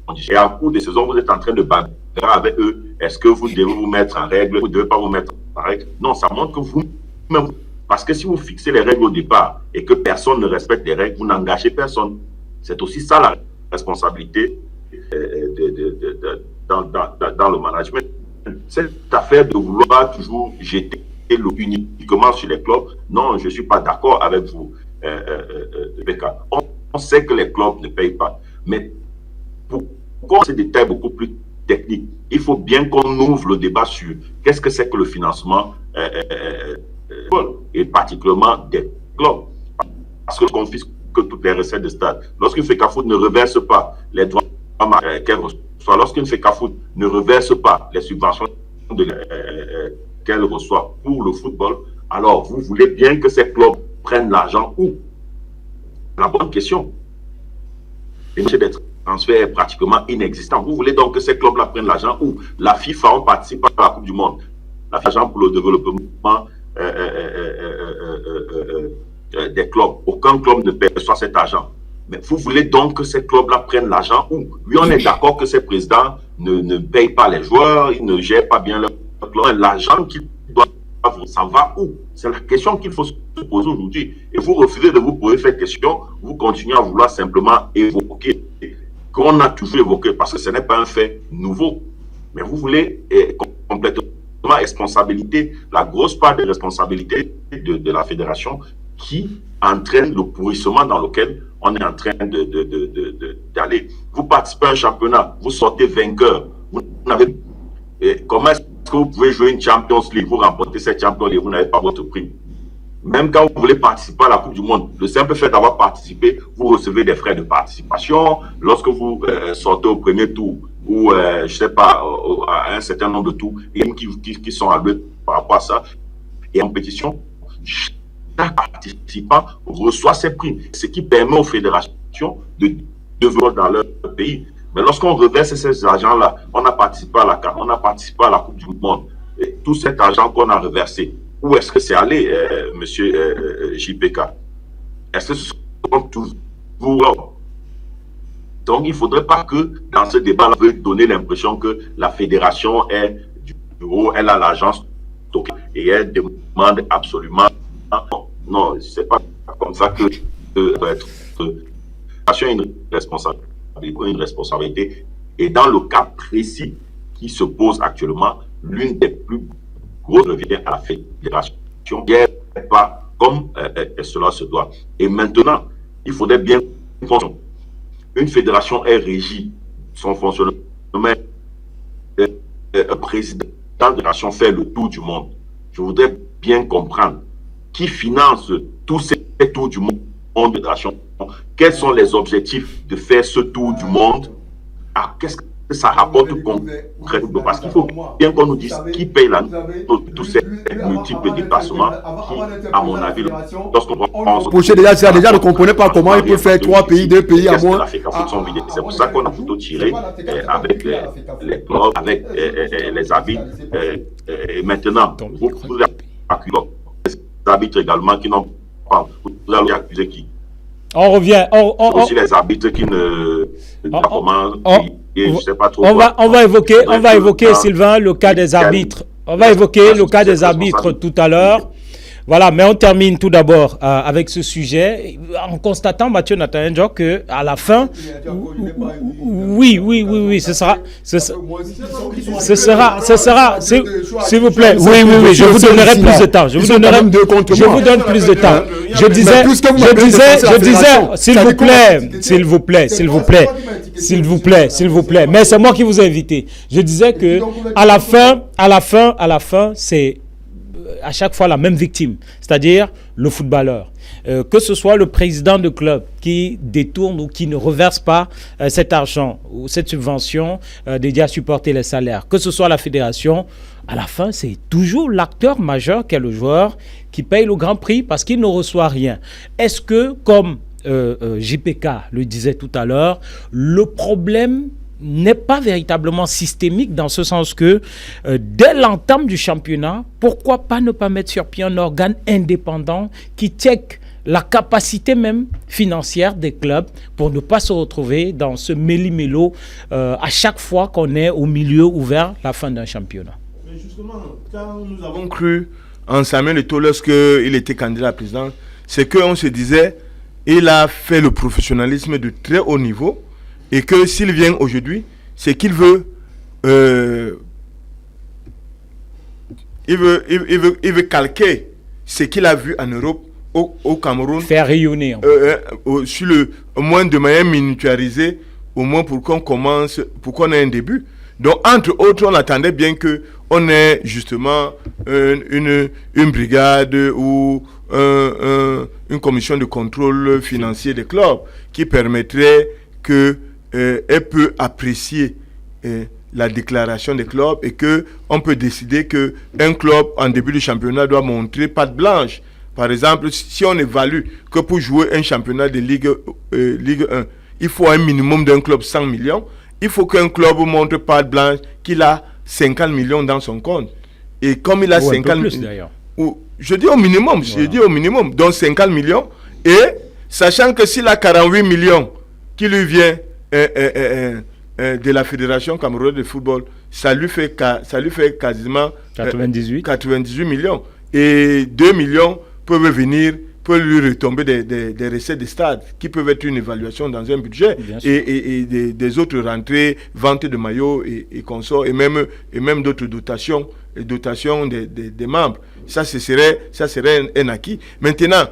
conditions. Et en cours de saison, vous êtes en train de bagarrer avec eux. Est-ce que vous devez vous mettre en règle? Vous ne devez pas vous mettre en règle? Non, ça montre que vous-même, parce que si vous fixez les règles au départ et que personne ne respecte les règles, vous n'engagez personne. C'est aussi ça la responsabilité dans le management. Cette affaire de vouloir toujours jeter l'eau uniquement sur les clubs, non, je ne suis pas d'accord avec vous, Becca. On sait que les clubs ne payent pas, mais pour ces détails beaucoup plus techniques, il faut bien qu'on ouvre le débat sur qu'est-ce que c'est que le financement et particulièrement des clubs. Parce que confisque toutes les recettes de stade. Lorsque FECAFOOT ne reverse pas les droits qu'elle soit lorsqu'une FECAFOOT ne reverse pas les subventions qu'elle reçoit pour le football, alors vous voulez bien que ces clubs prennent l'argent où? La bonne question. Le marché des transferts est pratiquement inexistant. Vous voulez donc que ces clubs-là prennent l'argent où? La FIFA, on participe à la Coupe du Monde. La FIFA, l'argent pour le développement des clubs. Aucun club ne perçoit cet argent. Mais vous voulez donc que ces clubs-là prennent l'argent où? Oui, on est d'accord que ces présidents ne payent pas les joueurs, ils ne gèrent pas bien leur club. L'argent qu'ils doivent, ça va où? C'est la question qu'il faut se poser aujourd'hui. Et vous refusez de vous poser cette question, vous continuez à vouloir simplement évoquer qu'on a toujours évoqué, parce que ce n'est pas un fait nouveau. Mais vous voulez complètement responsabilité, la grosse part de responsabilité de la fédération qui entraîne le pourrissement dans lequel on est en train d'aller. Vous participez à un championnat, vous sortez vainqueur. Vous n'avez, comment est-ce que vous pouvez jouer une Champions League, vous remportez cette Champions League, vous n'avez pas votre prime? Même quand vous voulez participer à la Coupe du Monde, le simple fait d'avoir participé, vous recevez des frais de participation. Lorsque vous sortez au premier tour, ou je ne sais pas, à un certain nombre de tours, et qui sont à l'heure par rapport à ça, et en compétition, chaque participant reçoit ses primes, ce qui permet aux fédérations de développer dans leur pays. Mais lorsqu'on reverse ces argents-là, on a participé à la CAN, on a participé à la Coupe du Monde, et tout cet argent qu'on a reversé, où est-ce que c'est allé, monsieur JPK? Est-ce que ce sont toujours là? Donc, il ne faudrait pas que, dans ce débat-là, on veuille donner l'impression que la fédération est du bureau, elle a l'agence stockée et elle demande absolument. Non, ce n'est pas comme ça que doit être. La fédération a une responsabilité. Et dans le cas précis qui se pose actuellement, l'une des plus grosses revient à la fédération. Il n'est pas comme cela se doit. Et maintenant, il faudrait bien comprendre. Une fédération est régie, son fonctionnement, un président de la fédération fait le tour du monde. Je voudrais bien comprendre qui finance tous ces tours du monde de fédération. Quels sont les objectifs de faire ce tour du monde? Qu'est-ce que ça rapporte concrètement? Parce qu'il faut bien qu'on nous dise qui paye tous ces multiples déplacements qui, à mon avis, lorsqu'on pense... Déjà, ne comprenez pas comment il peut faire 3 pays, 2 pays à moins. C'est pour ça qu'on a plutôt tiré avec les clubs, avec les arbitres. Et maintenant, vous accusez les arbitres également qui n'ont pas... Vous allez accuser qui? On revient. Aussi les arbitres qui ne... On va évoquer, Sylvain, le cas des arbitres. On va évoquer le cas des arbitres tout à l'heure. Voilà, mais on termine tout d'abord avec ce sujet en constatant, Mathieu Nathaniel, que à la fin, oui, ce sera, s'il vous plaît, oui, je vous donnerai plus de temps. Je vous donne plus de temps. Je disais, s'il vous plaît. Mais c'est moi qui vous ai invité. Je disais que à la fin, c'est à chaque fois la même victime, c'est-à-dire le footballeur. Que ce soit le président de club qui détourne ou qui ne reverse pas cet argent ou cette subvention dédiée à supporter les salaires, que ce soit la fédération, à la fin, c'est toujours l'acteur majeur qu'est le joueur qui paye le grand prix parce qu'il ne reçoit rien. Est-ce que, comme JPK le disait tout à l'heure, le problème n'est pas véritablement systémique dans ce sens que dès l'entame du championnat, pourquoi pas ne pas mettre sur pied un organe indépendant qui check la capacité même financière des clubs pour ne pas se retrouver dans ce méli-mélo à chaque fois qu'on est au milieu ou vers la fin d'un championnat. Mais justement, quand nous avons cru en Samuel Eto'o lorsqu'il était candidat à président, c'est qu'on se disait il a fait le professionnalisme de très haut niveau. Et que s'il vient aujourd'hui, c'est qu'il veut, il veut calquer ce qu'il a vu en Europe, au Cameroun. Faire rayonner. Au moins de manière miniaturisée, au moins pour qu'on commence, pour qu'on ait un début. Donc, entre autres, on attendait bien qu'on ait justement une brigade ou une commission de contrôle financier des clubs qui permettrait que elle peut apprécier la déclaration des clubs et que on peut décider que un club en début du championnat doit montrer patte blanche. Par exemple, si on évalue que pour jouer un championnat de Ligue 1, il faut un minimum d'un club 100 millions, il faut qu'un club montre patte blanche qu'il a 50 millions dans son compte. Et comme il a 50 millions, je dis au minimum, donc 50 millions, et sachant que s'il a 48 millions qui lui vient de la Fédération camerounaise de football, ça lui fait quasiment 98 millions. Et 2 millions peuvent lui retomber des recettes des stades, qui peuvent être une évaluation dans un budget, et des autres rentrées, vente de maillots et consorts, et même d'autres dotations des membres. Ça serait un acquis. Maintenant,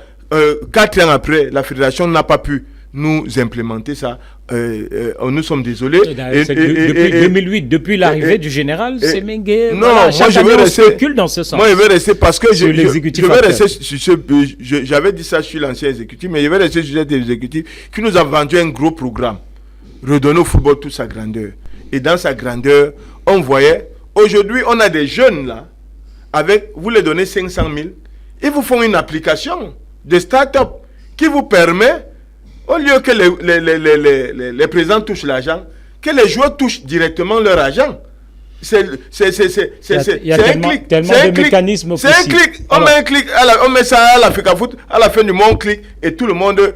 4 ans après, la fédération n'a pas pu nous implémenter ça. Nous sommes désolés. Depuis 2008, depuis l'arrivée du général Semengue, non, moi je vais rester dans ce sens. Moi je vais rester parce que j'avais dit ça sur l'ancien exécutif, mais je vais rester sur cet exécutif qui nous a vendu un gros programme, redonner au football toute sa grandeur. Et dans sa grandeur, on voyait, aujourd'hui on a des jeunes là, vous les donnez 500 000, ils vous font une application de start-up qui vous permet, au lieu que les présidents touchent l'argent, que les joueurs touchent directement leur argent. C'est un clic. Tellement de mécanismes possibles. C'est un clic. On met un clic, on met ça à l'Africa Foot, à la fin du mois, on clique et tout le monde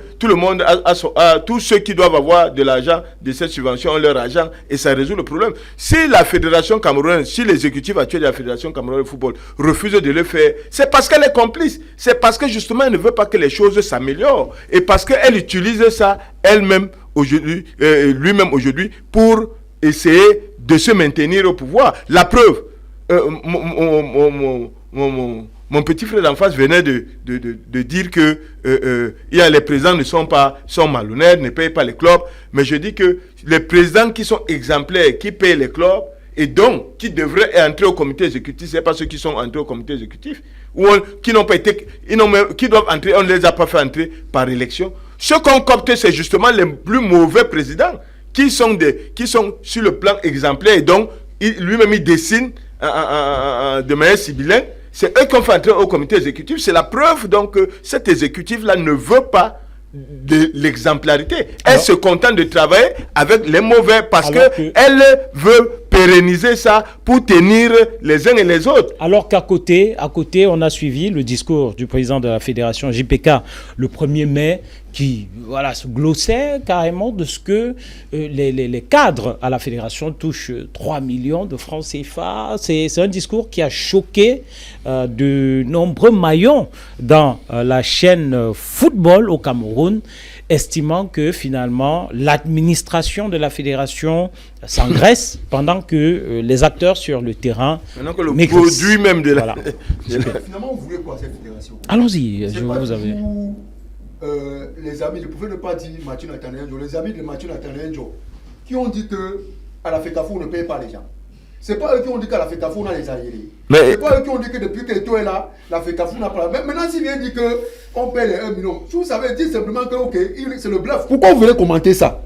tous ceux qui doivent avoir de l'argent, de cette subvention, ont leur argent et ça résout le problème. Si la fédération camerounaise, si l'exécutif actuel de la fédération camerounaise de football refuse de le faire, c'est parce qu'elle est complice. C'est parce que justement elle ne veut pas que les choses s'améliorent et parce qu'elle utilise ça elle-même aujourd'hui, lui-même aujourd'hui pour essayer de se maintenir au pouvoir. La preuve, mon petit frère d'en face venait de dire que les présidents sont malhonnêtes, ne payent pas les clubs, mais je dis que les présidents qui sont exemplaires, qui payent les clubs, et donc qui devraient entrer au comité exécutif, c'est pas ceux qui sont entrés au comité exécutif, qui n'ont pas été, qui doivent entrer, on ne les a pas fait entrer par élection. Ceux qu'on copte, c'est justement les plus mauvais présidents, qui sont sur le plan exemplaire, et donc lui-même il dessine de manière sibylline. C'est eux qui ont fait entrer au comité exécutif. C'est la preuve donc que cet exécutif-là ne veut pas de l'exemplarité. Elle se contente de travailler avec les mauvais parce qu'elle veut pérenniser ça pour tenir les uns et les autres. Alors qu'à côté, on a suivi le discours du président de la fédération JPK le 1er mai qui se glossait carrément de ce que les cadres à la fédération touchent 3 millions de francs CFA. C'est un discours qui a choqué de nombreux maillons dans la chaîne football au Cameroun, estimant que finalement l'administration de la fédération s'engraisse pendant que les acteurs sur le terrain maintenant que le produit même de la... Finalement, vous voulez quoi cette fédération? Allons-y, vous avez... les amis, je pouvais ne pas dire Mathieu Nathaniel, les amis de Mathieu Nathaniel qui ont dit que à la FECAFO on ne paye pas les gens. C'est pas eux qui ont dit qu'à la FECAFO on a les aérés. C'est pas eux qui ont dit que depuis que Eto est là, la FECAFO n'a pas. Mais maintenant, s'il vient dire qu'on paye les 1 million, vous savez, dire simplement que c'est le bluff. Pourquoi vous venez commenter ça?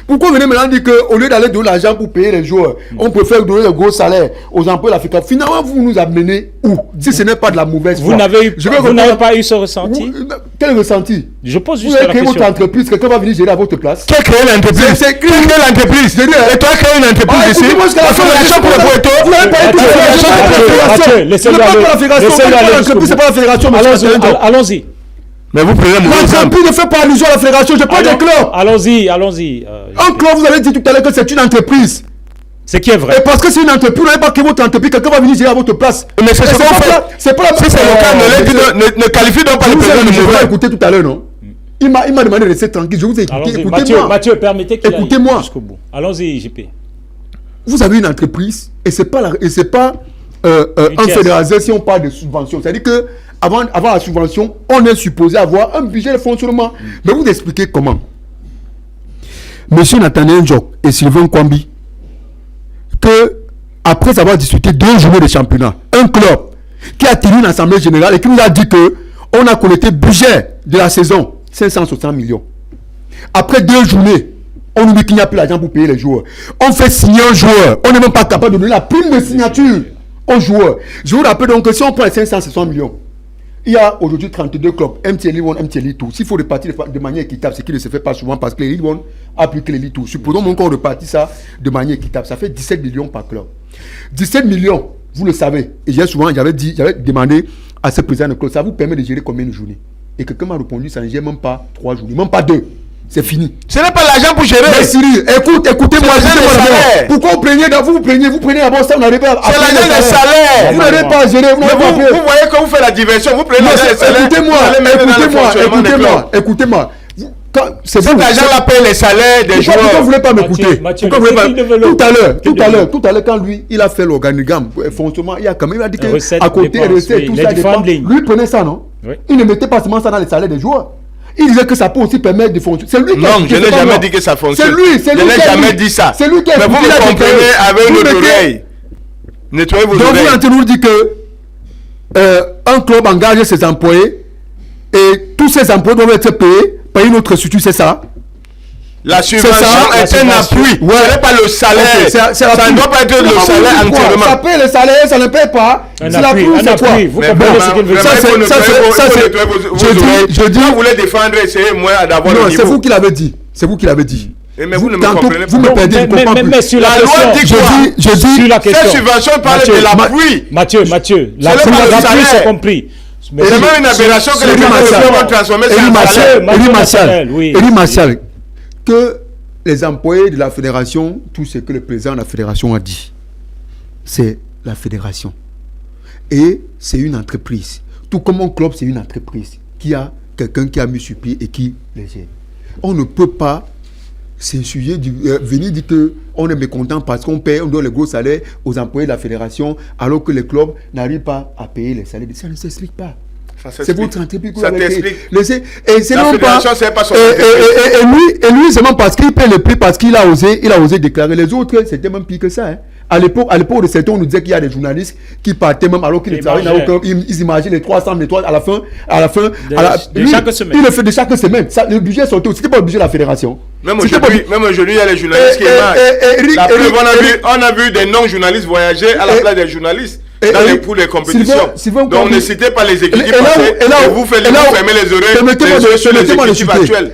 Pourquoi vous venez maintenant dire qu'au lieu d'aller donner l'argent pour payer les joueurs, on préfère donner le gros salaire aux employés de la FECAFO? Finalement, vous nous amenez où? Si ce n'est pas de la mauvaise foi. Vous n'avez pas eu ce ressenti? Quel ressenti? Je pose juste vous avez créé votre entreprise, quelqu'un va venir gérer à votre place. Qui a créé l'entreprise? C'est qui a créé l'entreprise? Et toi, créé une entreprise ici? Parce que l'argent pour le poète, vous n'avez pas été c'est pas la fédération. Allons-y. Mais vous prenez mon exemple. L'entreprise ne fait pas allusion à la fédération, je parle des clubs. Allons-y. Un club, vous avez dit tout à l'heure que c'est une entreprise. Ce qui est vrai. Et parce que c'est une entreprise, vous n'avez pas créé votre entreprise, quelqu'un va venir gérer à votre place. Mais c'est ce qu'on fait. C'est pas la Si c'est le cas, ne qualifie donc pas le président de mauvais. Écoutez tout à l'heure, non? Il m'a demandé de rester tranquille, je vous ai écouté. Écoutez-moi. Mathieu, permettez qu'il aille jusqu'au bout. Allons-y, JP. Vous avez une entreprise et c'est pas un fédéralisé si on parle de subvention. C'est-à-dire que avant la subvention, on est supposé avoir un budget de fonctionnement. Mais vous expliquez comment? Monsieur Nathaniel Njok et Sylvain Kwambi, que après avoir discuté 2 journées de championnat, un club qui a tenu une assemblée générale et qui nous a dit que on a collecté budget de la saison 560 millions. Après 2 journées, On oublie qu'il n'y a plus l'argent pour payer les joueurs. On fait signer un joueur. On n'est même pas capable de donner la prime de signature aux joueurs. Je vous rappelle donc que si on prend les 560 millions, il y a aujourd'hui 32 clubs, MTL League 1, MTL League 2. S'il faut répartir de manière équitable, ce qui ne se fait pas souvent parce que les League 1 a plus que les League 2. Supposons même qu'on répartit ça de manière équitable. Ça fait 17 millions par club. 17 millions, vous le savez. Et j'avais demandé à ce président de club, ça vous permet de gérer combien de journées? Et quelqu'un m'a répondu, ça ne gère même pas 3 journées, même pas 2. C'est fini. Ce n'est pas l'argent pour gérer. Mais Cyril, écoutez-moi. Pourquoi vous prenez d'abord ça, vous n'arrivez pas à c'est l'argent des salaires. Vous n'arrivez pas à gérer. Vous voyez quand vous faites la diversion, vous prenez l'argent des salaires. Écoutez-moi. Cet argent-là paye les salaires des joueurs. Pourquoi vous ne voulez pas m'écouter? Tout à l'heure, quand lui, il a fait l'organigramme, fonctionnement, il a dit qu'à côté, tout ça dépend. Lui, il prenait ça, non? Il ne mettait pas seulement ça dans les salaires des joueurs. Il disait que ça peut aussi permettre de fonctionner. C'est lui qui non, je n'ai jamais dit que ça fonctionne. C'est lui. Je n'ai jamais dit ça. C'est lui qui a mais vous me comprenez avec notre oreille. Nettoyez vos oreilles. Donc vous entendez nous dire que un club engage ses employés et tous ces employés doivent être payés par une autre structure, c'est ça? La subvention est un appui. Ce n'est pas le salaire. Ça ne doit pas être le salaire entièrement. Ça paye le salaire, ça ne paye pas. C'est l'appui. Vous comprenez ce qu'il veut dire? Je dis, vous voulez défendre, essayez-moi d'avoir le niveau. C'est vous qui l'avez dit. Mais vous ne me comprenez pas. Vous me perdez, mais sur la loi dit quoi? Je dis, cette subvention parle de l'appui. Mathieu, l'appui, c'est compris. C'est même une aberration que les gens vont transformer en salaire. Eri Martial, que les employés de la fédération, tout ce que le président de la fédération a dit, c'est la fédération. Et c'est une entreprise. Tout comme un club, c'est une entreprise qui a quelqu'un qui a mis sur pied et qui les gère. On ne peut pas s'insurger, venir dire qu'on est mécontent parce qu'on paye, on donne les gros salaires aux employés de la fédération alors que les clubs n'arrivent pas à payer les salaires. Ça ne s'explique pas. C'est votre entreprise que vous avez payé. Et c'est non pas. Et lui, c'est même parce qu'il paye le prix, parce qu'il a osé déclarer. Les autres, c'était même pire que ça. Hein. À l'époque de certains, on nous disait qu'il y a des journalistes qui partaient même alors qu'ils ne travaillaient pas. Ils imaginaient les 300 étoiles à la fin. Chaque semaine. Il le fait de chaque semaine. Le budget sortait. C'était pas le budget de la fédération. Même aujourd'hui, il y a les journalistes qui émargent. On a vu des non-journalistes voyager à la place des journalistes. Pour les compétitions. Donc ne citez pas les équipes passées et vous fermez les oreilles sur les équipes actuelles.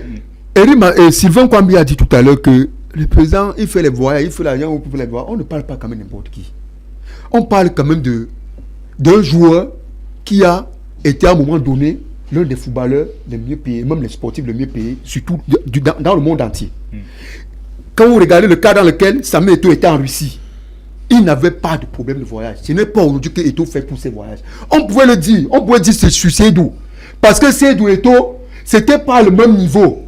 Sylvain Kwambi a dit tout à l'heure que le président, il fait les voyages, il fait l'argent pour les voyages. On ne parle pas quand même n'importe qui. On parle quand même d'un joueur qui a été à un moment donné l'un des footballeurs les mieux payés, même les sportifs les mieux payés, surtout dans le monde entier. Quand vous regardez le cas dans lequel Samuel Eto'o était en Russie, il n'avait pas de problème de voyage. Ce n'est pas aujourd'hui que Eto'o fait tous ses voyages. On pouvait le dire. On pouvait dire c'est sur Seydou. Parce que Seydou et Eto'o, c'était pas le même niveau.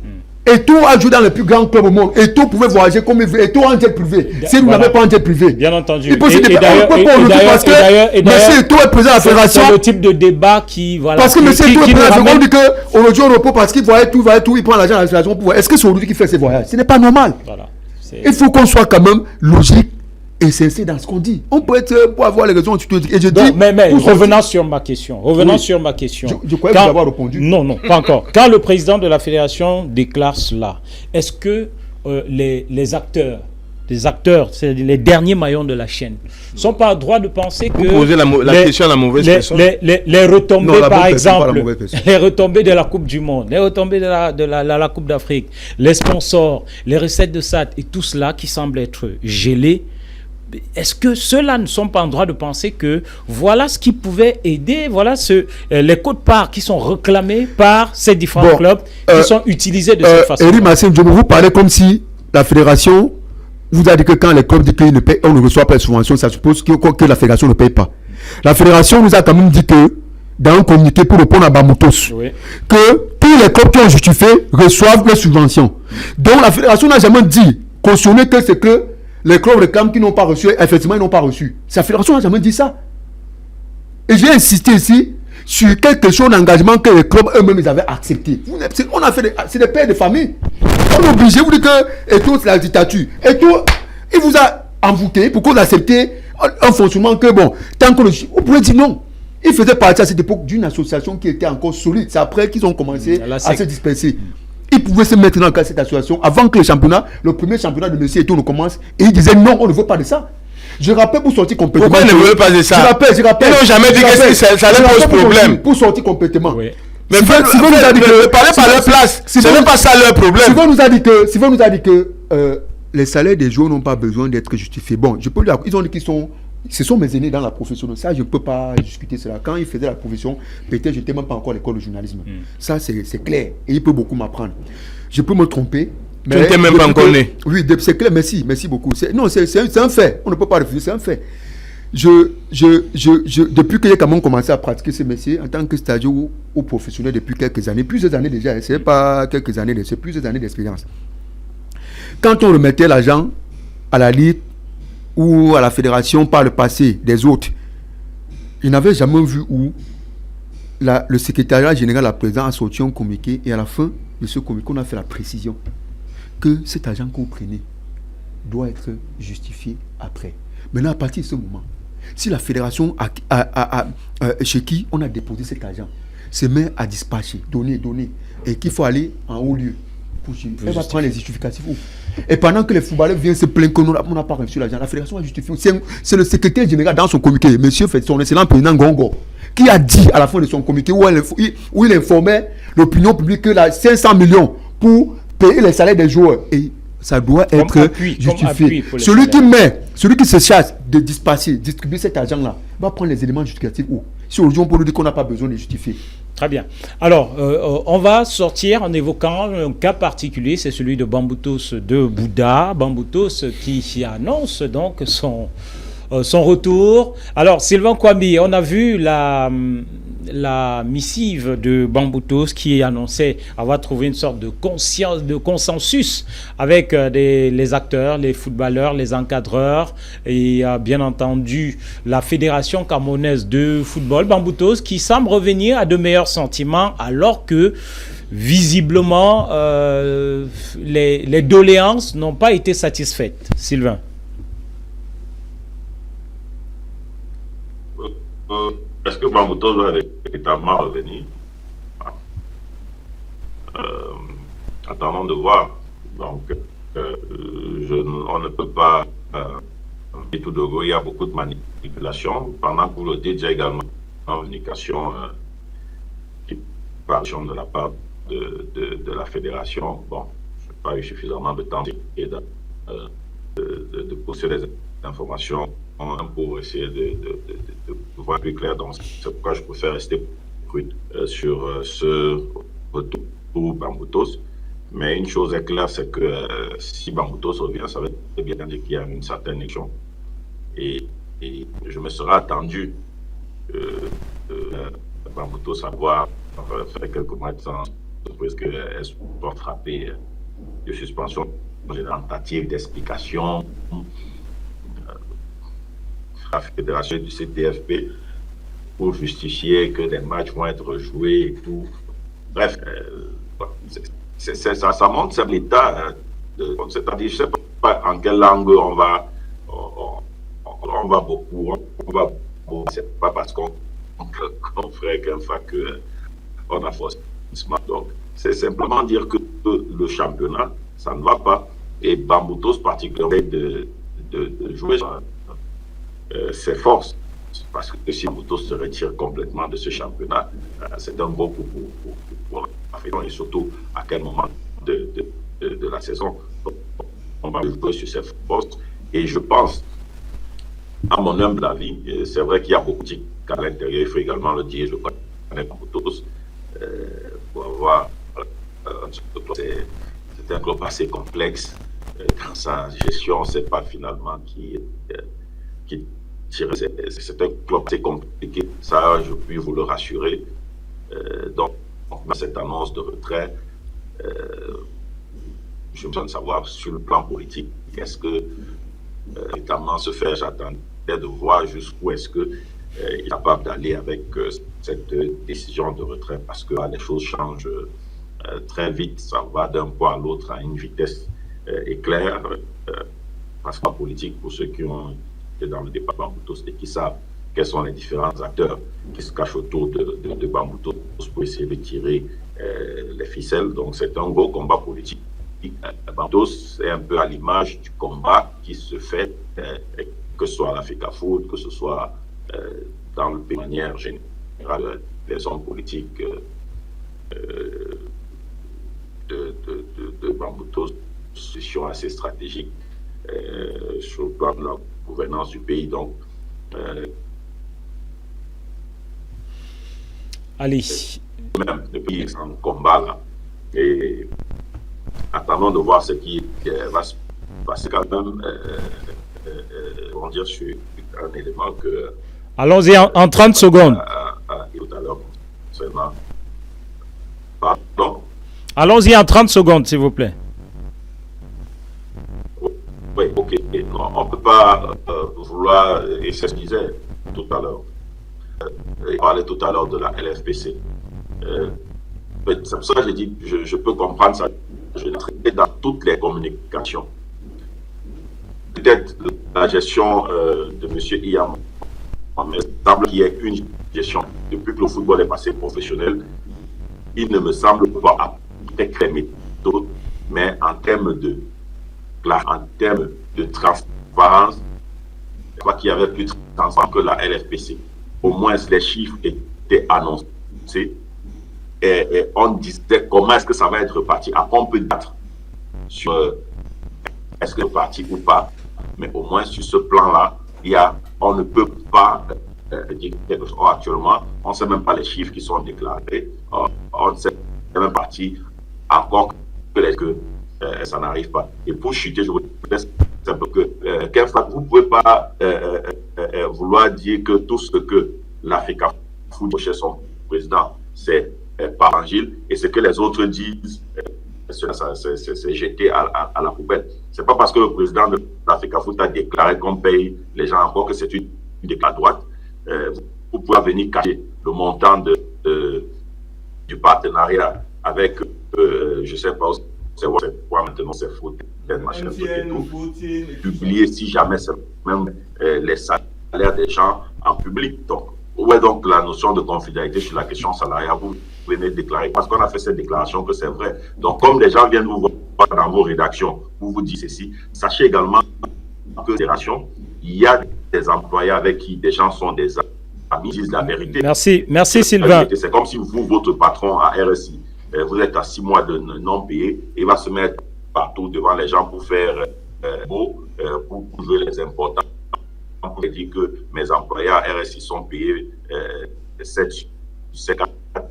Eto'o a joué dans le plus grand club au monde. Eto'o pouvait voyager comme il veut. Eto'o en jet privé. Seydou n'avait pas en jet privé. Bien entendu. Il peut se déplacer. Parce que M. Eto'o est président de la fédération. C'est le type de débat qui... Voilà, parce que M. Eto'o est président de la fédération. On dit qu'aujourd'hui on repose parce qu'il voyage tout, il prend l'argent de la fédération. Est-ce que c'est aujourd'hui qu'il fait ses voyages? Ce n'est pas normal. Voilà. Il faut qu'on soit quand même logique et sincère dans ce qu'on dit. On peut être pour avoir les raisons. Et je dis, mais revenons sur ma question. Je croyais vous avoir répondu. Non, pas encore. Quand le président de la fédération déclare cela, est-ce que les acteurs, c'est les derniers maillons de la chaîne, ne sont pas en droit de penser que... Vous posez la question à la mauvaise personne. Les retombées, par exemple, les retombées de la Coupe du Monde, les retombées de la Coupe d'Afrique, les sponsors, les recettes de SAT et tout cela qui semble être gelé, est-ce que ceux-là ne sont pas en droit de penser que voilà ce qui pouvait aider, voilà les quotes-parts qui sont réclamés par ces différents clubs qui sont utilisés de cette façon? Eri Martial, je vous parlais comme si la fédération vous a dit que quand les clubs disent qu'on ne reçoit pas de subventions, ça suppose que la fédération ne paye pas. La fédération nous a quand même dit que dans un communiqué pour répondre à Bamoutos, que tous les clubs qui ont justifié reçoivent les subventions. Donc la fédération n'a jamais dit, cautionné que c'est que les clubs réclament qui n'ont pas reçu, effectivement, ils n'ont pas reçu. La fédération n'a jamais dit ça. Et j'ai insisté ici sur quelque chose d'engagement que les clubs eux-mêmes ils avaient accepté. On a fait c'est des pères de famille. On est obligé, vous dites que Eto'o c'est la dictature. Eto'o, il vous a envoûté pour qu'on accepte un fonctionnement que bon, tant que vous pouvez dire non. Il faisait partie à cette époque d'une association qui était encore solide. C'est après qu'ils ont commencé à se disperser. il pouvait se mettre dans cette situation avant que le premier championnat de Messi et tout, on commence. Et il disait non, on ne veut pas de ça. Je rappelle pour sortir complètement. Pourquoi ils ne veulent pas de ça? Je rappelle. Ils n'ont jamais dit que ça leur pose problème. Pour sortir complètement. Oui. Mais Sylvain nous a dit que parlez par leur place. Ce n'est pas ça leur problème. Sylvain nous a dit que les salaires des joueurs n'ont pas besoin d'être justifiés. Bon, je peux lui dire, ils ont dit qu'ils sont. Ce sont mes aînés dans la profession. Ça, je ne peux pas discuter cela. Quand ils faisaient la profession, peut-être je n'étais même pas encore à l'école de journalisme. Ça, c'est clair. Et il peut beaucoup m'apprendre. Je peux me tromper. Tu n'étais même pas encore né. Oui, c'est clair. Merci beaucoup. Non, c'est un fait. On ne peut pas refuser. C'est un fait. Depuis que j'ai quand même commencé à pratiquer ce métier en tant que stagiaire ou professionnel depuis quelques années, plusieurs années déjà, c'est pas quelques années, c'est plusieurs années d'expérience. Quand on remettait l'argent à la Ligue ou à la fédération par le passé des autres, il n'avait jamais vu où le secrétariat général, la présidente, a sorti un communiqué et à la fin de ce communiqué, on a fait la précision que cet argent que vous prenez doit être justifié après. Maintenant, à partir de ce moment, si la fédération chez qui on a déposé cet argent se met à dispatcher, donner, et qu'il faut aller en haut lieu, elle va prendre les justificatifs. Et pendant que les footballeurs viennent se plaindre qu'on n'a pas reçu l'argent, la fédération a justifié. C'est le secrétaire général dans son communiqué, monsieur son excellent président Gongo, qui a dit à la fin de son communiqué où il informait l'opinion publique que 500 millions pour payer les salaires des joueurs. Et ça doit être justifié. Celui qui se charge de distribuer cet argent-là, va prendre les éléments justificatifs où? Si aujourd'hui on peut nous dire qu'on n'a pas besoin de justifier. Très bien. Alors, on va sortir en évoquant un cas particulier, c'est celui de Bamboutos de Bouddha. Bamboutos qui annonce donc son retour. Alors, Sylvain Kwambi, on a vu la missive de Bamboutos qui annonçait avoir trouvé une sorte de consensus avec les acteurs, les footballeurs, les encadreurs et bien entendu la Fédération camerounaise de football. Bamboutos qui semble revenir à de meilleurs sentiments alors que visiblement les doléances n'ont pas été satisfaites. Sylvain. Est-ce que Bamboutos va véritablement revenir? Attendons de voir. Donc, on ne peut pas et tout de go, il y a beaucoup de manipulation. Pendant que vous le dites, il y a également une communication de la part de la fédération. Bon, je n'ai pas eu suffisamment de temps de pousser les informations pour essayer de voir plus clair. Donc, c'est pourquoi je préfère rester prudent sur ce retour pour Bamboutos. Mais une chose est claire, c'est que si Bamboutos revient, ça veut bien dire qu'il y a une certaine élection. Et je me serais attendu Bamboutos avoir fait quelques mois de temps, parce qu'elle se porte frappée de suspension, des tentatives d'explication. La fédération du CTFP pour justifier que des matchs vont être joués et tout. Bref, ça montre c'est l'état. C'est-à-dire, je ne sais pas en quelle langue on va beaucoup. C'est pas parce qu'on ferait qu'un fois qu'on a forcé. Donc, c'est simplement dire que le championnat, ça ne va pas. Et Bamboutos, particulièrement, de jouer ses forces. Parce que si Bamboutos se retire complètement de ce championnat, c'est un gros coup pour la fédération et surtout à quel moment de la saison on va jouer sur ses forces. Et je pense, à mon humble avis, c'est vrai qu'il y a beaucoup de critiques à l'intérieur, il faut également le dire, je connais Bamboutos, pour avoir c'est un club assez complexe dans sa gestion, on ne sait pas finalement qui c'est un club assez compliqué, ça je puis vous le rassurer. Donc cette annonce de retrait, je me sens de savoir sur le plan politique, est-ce que notamment se faire, j'attendais de voir jusqu'où est-ce que il est capable d'aller avec cette décision de retrait, parce que les choses changent très vite, ça va d'un point à l'autre à une vitesse éclair, parce qu'en politique, pour ceux qui ont été dans le département Bamboutos et qui savent quels sont les différents acteurs qui se cachent autour de Bamboutos pour essayer de tirer les ficelles. Donc c'est un gros combat politique. C'est un peu à l'image du combat qui se fait, que ce soit à l'Africa Foot, que ce soit dans le pays de manière générale, les hommes politiques de Bamboutos, position assez stratégique sur le plan de la gouvernance du pays. Donc, allez. Même depuis en combat là, et attendons de voir ce qui va se passer quand même. On dire sur un élément que. Allons-y en 30 secondes. Tout à l'heure, seulement. Pardon. Allons-y en 30 secondes, s'il vous plaît. Oui, ok. Non, on ne peut pas vouloir, et c'est ce que je disais tout à l'heure. Il parlait tout à l'heure de la LFPC. C'est pour ça que j'ai dit, je peux comprendre ça. Je l'ai traité dans toutes les communications. Peut-être la gestion de M. Iyam, mais il semble qu'il y ait une gestion. Depuis que le football est passé professionnel, il ne me semble pas peut-être les méthodes, mais en termes de transparence, je crois qu'il y avait plus de transparence que la LFPC. Au moins, les chiffres étaient annoncés et on disait comment est-ce que ça va être reparti. Après, on peut débattre sur est-ce que c'est reparti ou pas, mais au moins sur ce plan-là, on ne peut pas dire quelque chose. Actuellement, on ne sait même pas les chiffres qui sont déclarés. On ne sait même parti encore que ça n'arrive pas. Et pour chuter, je vous laisse un peu que Kenfa, vous ne pouvez pas vouloir dire que tout ce que l'Africa Foot chez son président, c'est par Angile, et ce que les autres disent, c'est jeté à la poubelle. C'est pas parce que le président de l'Africa Foot a déclaré qu'on paye les gens encore que c'est une déclaration droite. Vous pouvez venir cacher le montant du partenariat avec, je ne sais pas, c'est quoi maintenant, c'est foot, machin, publier si jamais c'est même les salaires des gens en public. Donc, où est donc la notion de confidentialité sur la question salariale? Vous venez déclarer, parce qu'on a fait cette déclaration que c'est vrai. Donc, comme les gens viennent vous voir dans vos rédactions, vous dites ceci, sachez également que il y a des employés avec qui des gens sont des amis, disent la vérité. Merci Sylvain. C'est comme si vous, votre patron à RSI, vous êtes à 6 mois de non payé, et il va se mettre partout devant les gens pour faire pour jouer les importants, pour dire que mes employés à RSI sont payés 7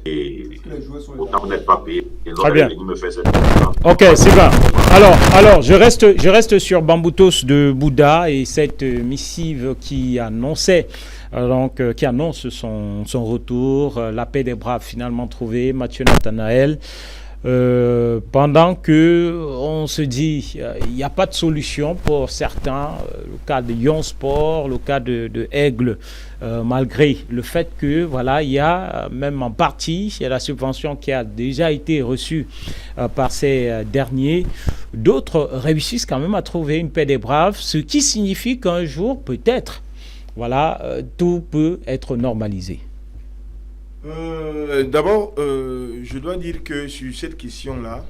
et autant vous n'êtes pas payé. Très bien. Il me fait cette ok, Sylvain. Alors, je reste sur Bamboutos de Bouddha et cette missive qui annonçait, qui annonce son retour, la paix des braves finalement trouvée, Mathieu Nathanaël. Pendant que on se dit il n'y a pas de solution pour certains, le cas de Lyon Sport, le cas de Aigle, malgré le fait que voilà, il y a même en partie, il y a la subvention qui a déjà été reçue par ces derniers, d'autres réussissent quand même à trouver une paix des braves, ce qui signifie qu'un jour peut-être voilà, tout peut être normalisé. D'abord, je dois dire que sur cette question-là,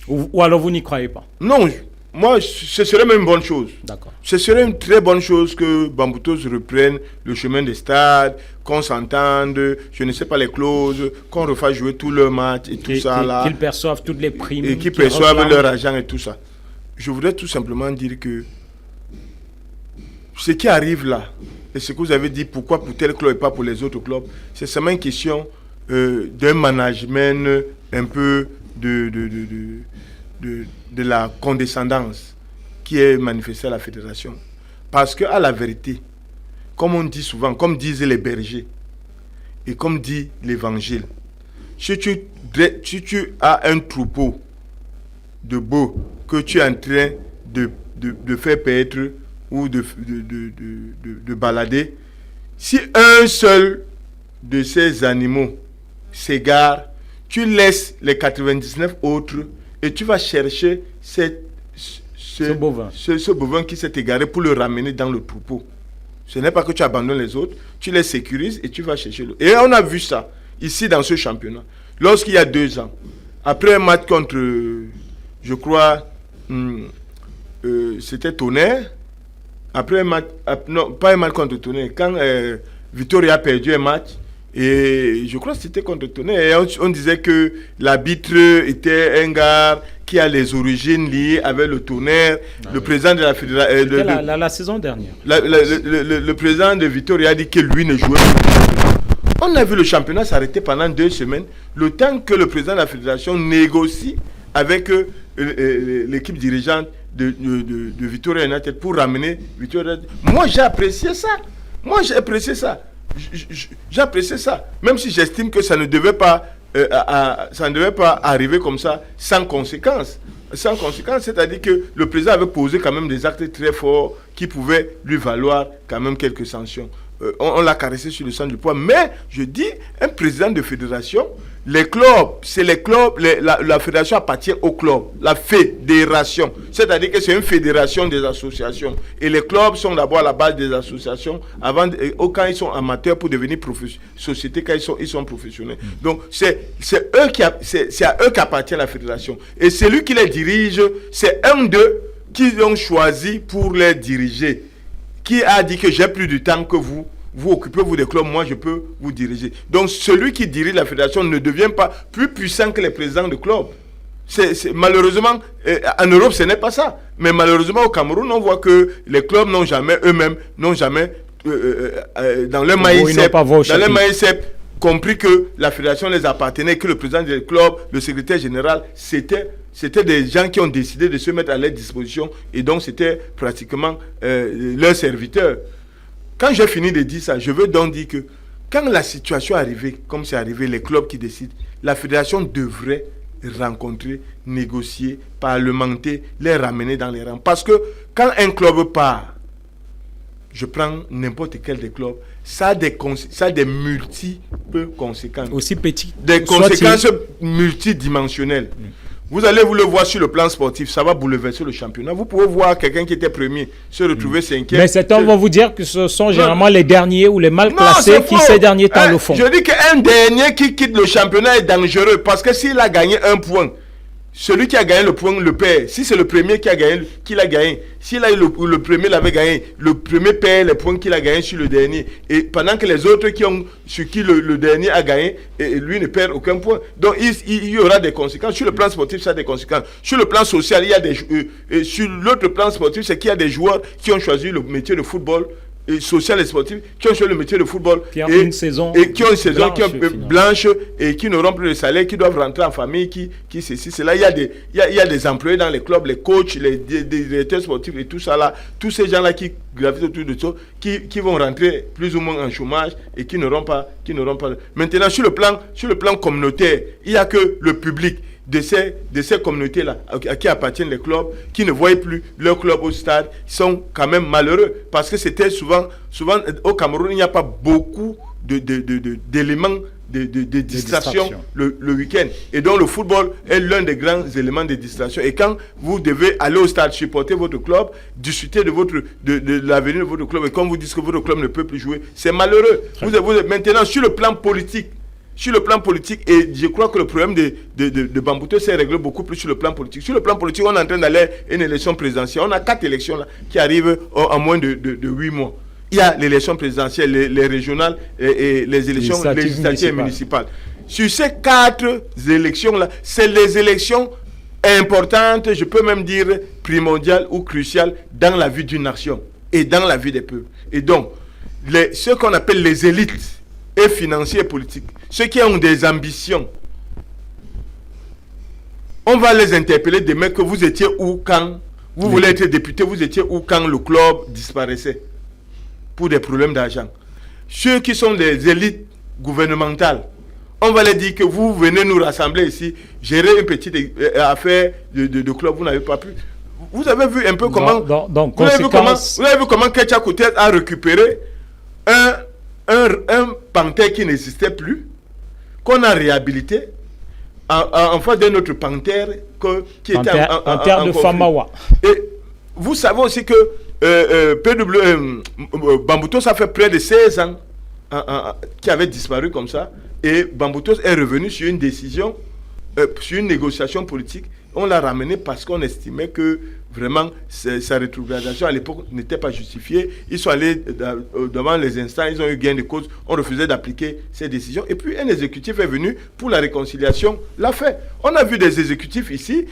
ou alors vous n'y croyez pas? Non, moi, ce serait même une bonne chose. D'accord. Ce serait une très bonne chose que Bamboutos reprenne le chemin des stades, qu'on s'entende, je ne sais pas les clauses, qu'on refasse jouer tout leur match et tout ça là. Qu'ils perçoivent toutes les primes. Et qu'ils perçoivent leur argent et tout ça. Je voudrais tout simplement dire que ce qui arrive là, et ce que vous avez dit, pourquoi pour tel club et pas pour les autres clubs, c'est seulement une question d'un management un peu de la condescendance qui est manifestée à la fédération. Parce qu'à la vérité, comme on dit souvent, comme disent les bergers, et comme dit l'évangile, si tu as un troupeau de bœufs que tu es en train de faire paître ou de balader, si un seul de ces animaux s'égare, tu laisses les 99 autres et tu vas chercher ce bovin qui s'est égaré pour le ramener dans le troupeau. Ce n'est pas que tu abandonnes les autres, tu les sécurises et tu vas chercher l'autre. Et on a vu ça ici dans ce championnat. Lorsqu'il y a 2 ans, après un match contre, je crois, c'était Tonnerre. Après un match, non, pas un match contre Tonnerre, quand Vitória a perdu un match, et je crois que c'était contre Tonnerre, et on disait que l'arbitre était un gars qui a les origines liées avec le Tonnerre, le président de la fédération. La saison dernière. Le président de Vitória a dit que lui ne jouait pas. On a vu le championnat s'arrêter pendant 2 semaines, le temps que le président de la fédération négocie avec l'équipe dirigeante de Vitória United pour ramener Vitória. Moi, j'ai apprécié ça. J'ai apprécié ça. Même si j'estime que ça ne devait pas arriver comme ça, sans conséquence. Sans conséquence, c'est-à-dire que le président avait posé quand même des actes très forts qui pouvaient lui valoir quand même quelques sanctions. On l'a caressé sur le sang du poids. Mais, je dis, un président de fédération, les clubs, c'est les clubs, la fédération appartient aux clubs, la fédération. C'est-à-dire que c'est une fédération des associations. Et les clubs sont d'abord à la base des associations, quand ils sont amateurs pour devenir société, quand ils sont professionnels. Donc, c'est à eux qu'appartient la fédération. Et celui qui les dirige, c'est un d'eux qui ont choisi pour les diriger. Qui a dit que j'ai plus de temps que vous occupez-vous des clubs, moi je peux vous diriger. Donc celui qui dirige la fédération ne devient pas plus puissant que les présidents de clubs. Malheureusement, en Europe ce n'est pas ça. Mais malheureusement au Cameroun, on voit que les clubs n'ont jamais dans leur mindset, compris que la fédération les appartenait, que le président du club, le secrétaire général, c'était des gens qui ont décidé de se mettre à leur disposition et donc c'était pratiquement leurs serviteurs. Quand j'ai fini de dire ça, je veux donc dire que quand la situation est arrivée, comme c'est arrivé, les clubs qui décident, la fédération devrait rencontrer, négocier, parlementer, les ramener dans les rangs. Parce que quand un club part, je prends n'importe quel des clubs, ça a des multiples conséquences. Aussi petit. Des conséquences multidimensionnelles. Vous allez vous le voir sur le plan sportif, ça va bouleverser le championnat. Vous pouvez voir quelqu'un qui était premier se retrouver 5e. Mais certains vont vous dire que ce sont généralement les derniers ou les mal classés qui ces derniers temps le font. Je dis qu'un dernier qui quitte le championnat est dangereux parce que s'il a gagné 1 point, celui qui a gagné le point le perd. Si c'est le premier qui l'a gagné, s'il a eu le premier l'avait gagné, le premier perd les points qu'il a gagné sur le dernier. Et pendant que les autres sur qui le dernier a gagné, et lui ne perd aucun point. Donc il y aura des conséquences. Sur le plan sportif, ça a des conséquences. Sur le plan social, il y a sur l'autre plan sportif, c'est qu'il y a des joueurs qui ont choisi le métier de football. Et social et sportif, qui ont choisi le métier de football qui ont une saison blanche et qui n'auront plus de salaire, qui doivent rentrer en famille, qui ceci, cela. Il y a des employés dans les clubs, les coachs, les directeurs sportifs et tout ça là, tous ces gens là qui gravitent autour de ça, qui vont rentrer plus ou moins en chômage et qui n'auront pas. Maintenant sur le plan communautaire, il n'y a que le public de ces communautés-là, à qui appartiennent les clubs, qui ne voient plus leur club au stade, sont quand même malheureux. Parce que c'était souvent au Cameroun, il n'y a pas beaucoup d'éléments de distraction le week-end. Et donc le football est l'un des grands éléments de distraction. Et quand vous devez aller au stade, supporter votre club, discuter de l'avenir de votre club, et quand vous dites que votre club ne peut plus jouer, c'est malheureux. Maintenant, sur le plan politique, et je crois que le problème de Bambuto s'est réglé beaucoup plus sur le plan politique. Sur le plan politique, on est en train d'aller à une élection présidentielle. On a 4 élections là, qui arrivent en moins de 8 mois. Il y a l'élection présidentielle, les régionales et les élections législatives et municipales. Sur ces 4 élections-là, c'est les élections importantes, je peux même dire primordiales ou cruciales dans la vie d'une nation et dans la vie des peuples. Et donc, ce qu'on appelle les élites et financiers et politiques, ceux qui ont des ambitions, on va les interpeller demain que vous étiez où quand vous voulez être député, vous étiez où quand le club disparaissait pour des problèmes d'argent. Ceux qui sont des élites gouvernementales, on va les dire que vous venez nous rassembler ici, gérer une petite affaire de club, vous n'avez pas pu. Vous avez vu un peu comment vous avez vu comment Ketcha Koutet a récupéré un panthère qui n'existait plus, qu'on a réhabilité en face d'un autre panthère qui était en de Famawa. Et vous savez aussi que Bamboutos a fait près de 16 ans qui avait disparu comme ça. Et Bamboutos est revenu sur une décision, sur une négociation politique. On l'a ramené parce qu'on estimait que vraiment sa rétrogradation à l'époque n'était pas justifiée. Ils sont allés devant les instances, ils ont eu gain de cause, on refusait d'appliquer ces décisions. Et puis un exécutif est venu pour la réconciliation, l'a fait. On a vu des exécutifs ici.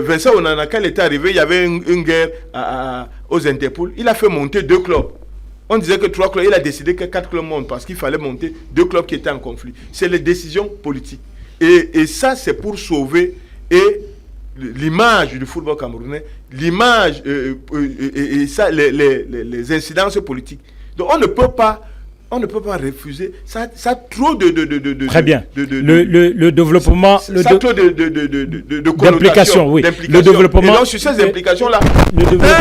Vincent Onanaka, il était arrivé, il y avait une guerre aux Interpol. Il a fait monter 2 clubs. On disait que 3 clubs, il a décidé que 4 clubs montent parce qu'il fallait monter 2 clubs qui étaient en conflit. C'est les décisions politiques. Et ça, c'est pour sauver l'image du football camerounais, l'image et ça, les incidences politiques. Donc on ne peut pas refuser. Ça a trop de très bien. Le développement, ça trop de d'implication, oui. Le développement. Et donc sur ces implications-là,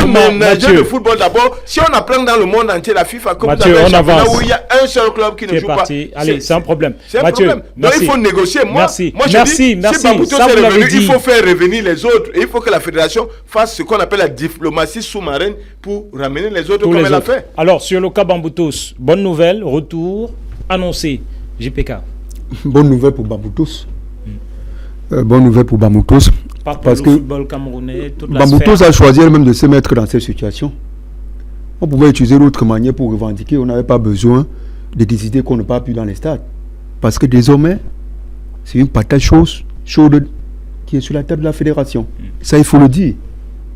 un manager de football d'abord. Si on apprend dans le monde entier la FIFA, comme Mathieu, vous avez un championnat avance. où il y a un seul club qui ne joue pas. Allez, c'est un problème. C'est un Mathieu, problème. Donc merci. il faut négocier. Moi je dis, si Bamboutos Ça, est vous l'avez revenu, dit. il faut faire revenir les autres. Et il faut que la fédération fasse ce qu'on appelle la diplomatie sous-marine pour ramener les autres Tous comme les elle a autres. fait. Alors, sur le cas Bamboutos, bonne nouvelle, retour annoncé. JPK. Bonne nouvelle pour Bamboutos. Bonne nouvelle pour Bamboutos. Pas pour Parce le que football camerounais, toute la Bamboutos sphère. a choisi elle-même de se mettre dans cette situation. On pouvait utiliser d'autres manières pour revendiquer. On n'avait pas besoin de décider qu'on n'a pas pu dans les stades. Parce que désormais, c'est une patate chaude qui est sur la table de la fédération. Ça, il faut le dire.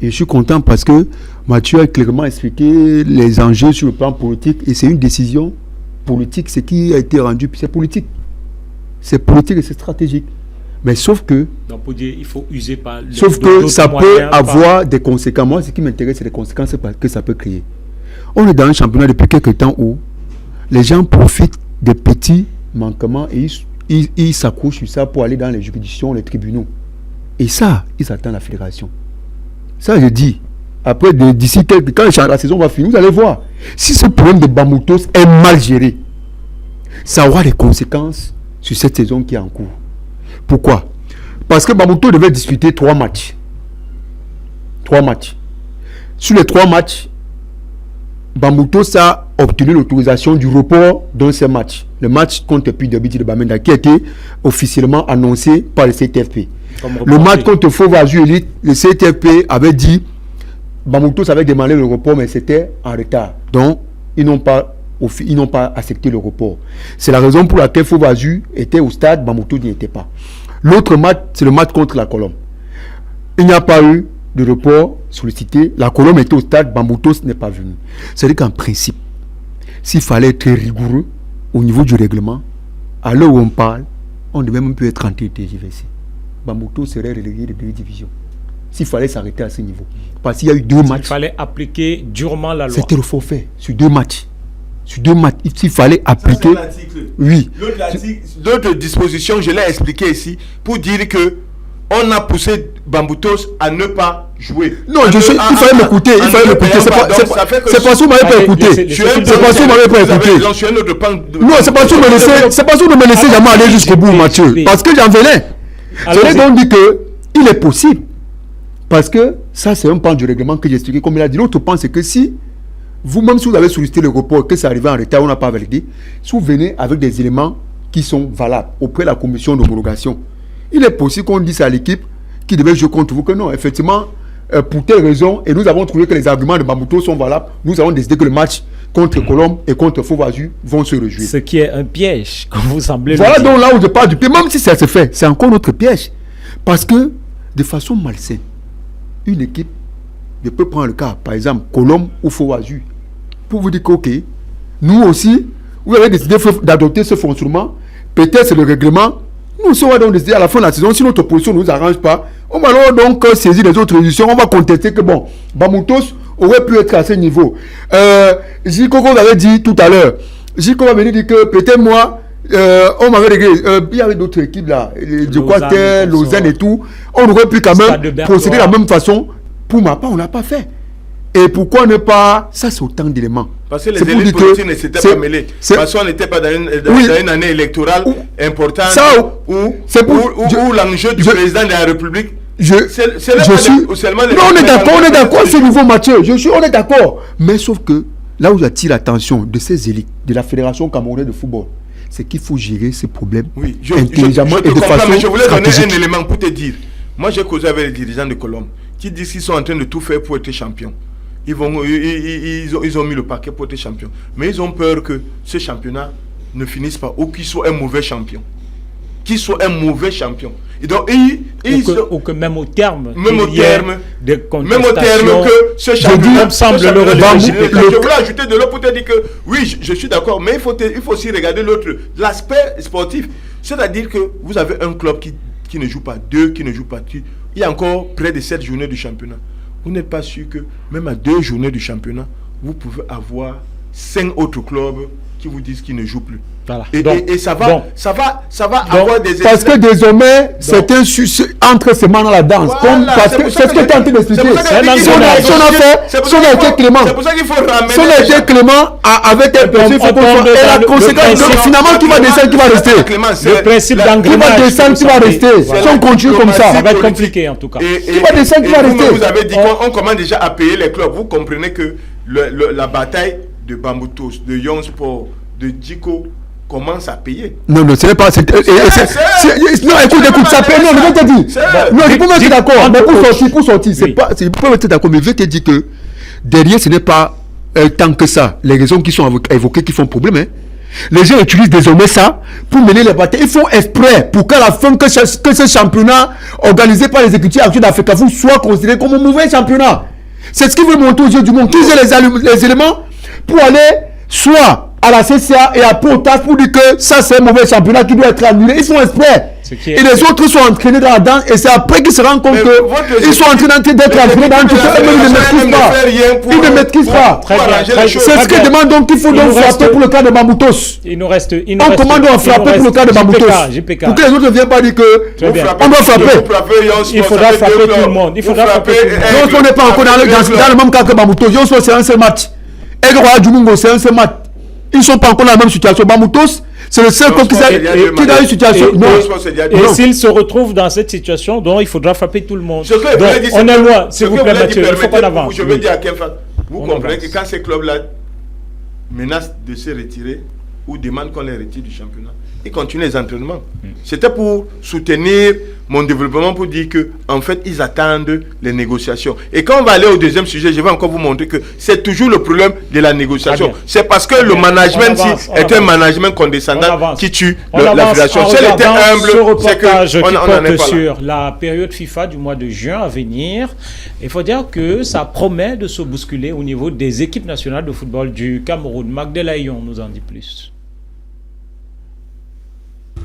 Et je suis content parce que Mathieu a clairement expliqué les enjeux sur le plan politique. Et c'est une décision politique. Ce qui a été rendu, c'est politique. C'est politique et c'est stratégique. Mais sauf que, Donc, pour dire, il faut user par ça peut avoir des conséquences. Moi, ce qui m'intéresse, c'est les conséquences que ça peut créer. On est dans un championnat depuis quelques temps où les gens profitent des petits manquements et ils s'accrochent sur ça pour aller dans les juridictions, les tribunaux. Et ça, ils attendent la fédération. Ça, je dis, après, d'ici quand la saison va finir, vous allez voir. Si ce problème de Bamboutos est mal géré, ça aura des conséquences sur cette saison qui est en cours. Pourquoi? Parce que Bamboutos devait disputer 3 matchs. 3 matchs. Sur les 3 matchs, Bamboutos a obtenu l'autorisation du report d'un de ces matchs. Le match contre Puy-Derby de Bamenda qui a été officiellement annoncé par le CTFP. Le match contre Faux-Vazu Elite, le CTFP avait dit Bamboutos avait demandé le report, mais c'était en retard. Donc, ils n'ont pas accepté le report. C'est la raison pour laquelle Faux-Vazu était au stade, Bamboutos n'y était pas. L'autre match, c'est le match contre la Colombe. Il n'y a pas eu de report sollicité. La Colombe était au stade, Bamboutos n'est pas venu. C'est-à-dire qu'en principe, s'il fallait être rigoureux au niveau du règlement, à l'heure où on parle, on ne devait même plus être en TGVC. Bamboutos serait relégué de 2 divisions. S'il fallait s'arrêter à ce niveau. Parce qu'il y a eu 2 matchs. Il fallait appliquer durement la loi. C'était le forfait sur 2 matchs. Sur 2 matchs, il fallait appliquer. Oui. D'autres dispositions, je l'ai expliqué ici, pour dire que on a poussé Bamboutos à ne pas jouer. Non, il fallait m'écouter. Il fallait m'écouter. C'est pas parce que vous m'avez pas écouté. C'est parce que vous m'avez pas écouté. Non, c'est parce que vous ne me laissez jamais aller jusqu'au bout, Mathieu. Parce que j'en venais. J'allais donc dire qu'il est possible. Parce que ça, c'est un pan du règlement que j'ai expliqué. Comme il a dit, l'autre pan, c'est que si vous-même, si vous avez sollicité le report, que ça arrive en retard, on n'a pas validé, si vous venez avec des éléments qui sont valables auprès de la commission d'homologation, il est possible qu'on dise à l'équipe qui devait jouer contre vous que non, effectivement, pour telle raison, et nous avons trouvé que les arguments de Bamboutos sont valables, nous avons décidé que le match contre Colombe et contre Faux-Vazu vont se rejouer. Ce qui est un piège, comme vous semblez voilà le dire. Donc là où je parle du piège, même si ça se fait, c'est encore notre piège. Parce que, de façon malsaine, une équipe ne peut prendre le cas, par exemple, Colombe ou Faux-Vazu, pour vous dire que, ok, nous aussi, vous avez décidé d'adopter ce fonctionnement, peut-être c'est le règlement, nous serons donc décidé à la fin de la saison, si notre position ne nous arrange pas, on va alors donc saisir les autres résolutions, on va contester que bon, Bamboutos aurait pu être à ce niveau. Jiko, comme vous avez dit tout à l'heure, Jiko va venir dire que peut-être moi, on m'avait réglé, il y avait d'autres équipes là, de Quater, Lausanne et tout, on aurait pu quand même procéder de la même façon. Pour ma part, on n'a pas fait. Et pourquoi ne pas... Ça, c'est autant d'éléments. Parce que les élites politiques ne s'étaient pas mêlés. Parce qu'on n'était pas dans une année électorale importante où l'enjeu du président de la République on est d'accord, c'est nouveau Mathieu. On est d'accord. Mais sauf que là où j'attire l'attention de ces élites, de la Fédération camerounaise de football, c'est qu'il faut gérer ces problèmes intelligemment et de façon mais je voulais stratégique. donner un élément pour te dire. Moi, j'ai causé avec les dirigeants de Colombe qui disent qu'ils sont en train de tout faire pour être champions. Ils ont mis le paquet pour être champions. Mais ils ont peur que ce championnat ne finisse pas ou qu'il soit un mauvais champion. Qu'il soit un mauvais champion. Et donc, ou que même au terme, que ce championnat semble le relever. Je voulais ajouter de l'autre pour te dire que oui, je suis d'accord, mais il faut aussi regarder l'aspect sportif. C'est-à-dire que vous avez un club qui ne joue pas, 2 qui ne joue pas. Il y a encore près de 7 journées du championnat. Vous n'êtes pas sûr que même à 2 journées du championnat, vous pouvez avoir 5 autres clubs qui vous disent qu'ils ne jouent plus. Voilà. Et ça va avoir des effets. Parce que désormais, c'est un entre ces mains dans la danse. Voilà, Parce que c'est ce que tu es en train d'expliquer. Si on a été clément, c'est pour ça qu'il faut ramener. Si on a été clément avec un principe, il faut qu'on soit. Et la conséquence, finalement, qui va descendre, qui va rester. Le principe d'engrenage. Qui va descendre, qui va rester. Si on continue comme ça, ça va être compliqué en tout cas. Qui va descendre, qui va rester. Vous avez dit qu'on commence déjà à payer les clubs. Vous comprenez que la bataille de Bamboutos, de Young Sport, de Djiko commence à payer. Non, ce n'est pas. Non, écoute, ça paye. Non, je vais te dire. Non, je peux me mettre d'accord. Mais pour sortir, c'est pas. Je peux me mettre d'accord, mais je vais te dire que derrière, ce n'est pas tant que ça. Les raisons qui sont évoquées qui font problème. Hein. Les gens utilisent désormais ça pour mener les batailles. Ils font exprès pour qu'à la fin, que ce championnat organisé par les exécutifs actuels d'Africa Foot soit considéré comme un mauvais championnat. C'est ce qu'ils veulent montrer aux yeux du monde. Qu'ils aient les éléments pour aller soit à la CCA et à Potas pour dire que ça c'est un mauvais championnat qui doit être annulé. Ils font exprès. Et les autres sont entraînés dans la danse et c'est après qu'ils se rendent compte qu'ils sont en train d'être entraînés dans tout ça. Ils ne maîtrisent pas. C'est ce qu'ils demandent, donc il faut donc frapper pour le cas de Bamboutos. On commande à frapper pour le cas de Bamboutos. Pour que les autres ne viennent pas dire que on doit frapper. Il faudra frapper tout le monde. Il faudra frapper tout le monde. On n'est pas encore dans le même cas que Bamboutos. C'est un seul match. Et le Royal du Mungo, c'est un seul match. Ils ne sont pas encore dans la même situation. Bamboutos, c'est le seul club qui est dans une situation. Et s'ils se retrouvent dans cette situation, donc il faudra frapper tout le monde. Donc, on est loin, s'il vous plaît, Mathieu. Il faut qu'on avance. Je veux dire à Kemfa, vous comprenez que quand ces clubs-là menacent de se retirer ou demandent qu'on les retire du championnat, ils continuent les entraînements. C'était pour soutenir mon développement, pour dire que en fait ils attendent les négociations. Et quand on va aller au deuxième sujet, je vais encore vous montrer que c'est toujours le problème de la négociation. C'est parce que le management est un management condescendant qui tue la fédération. Si elle était humble, c'est qu'on n'en est pas sur la période FIFA du mois de juin à venir. Il faut dire que ça promet de se bousculer au niveau des équipes nationales de football du Cameroun. Magdelayon nous en dit plus.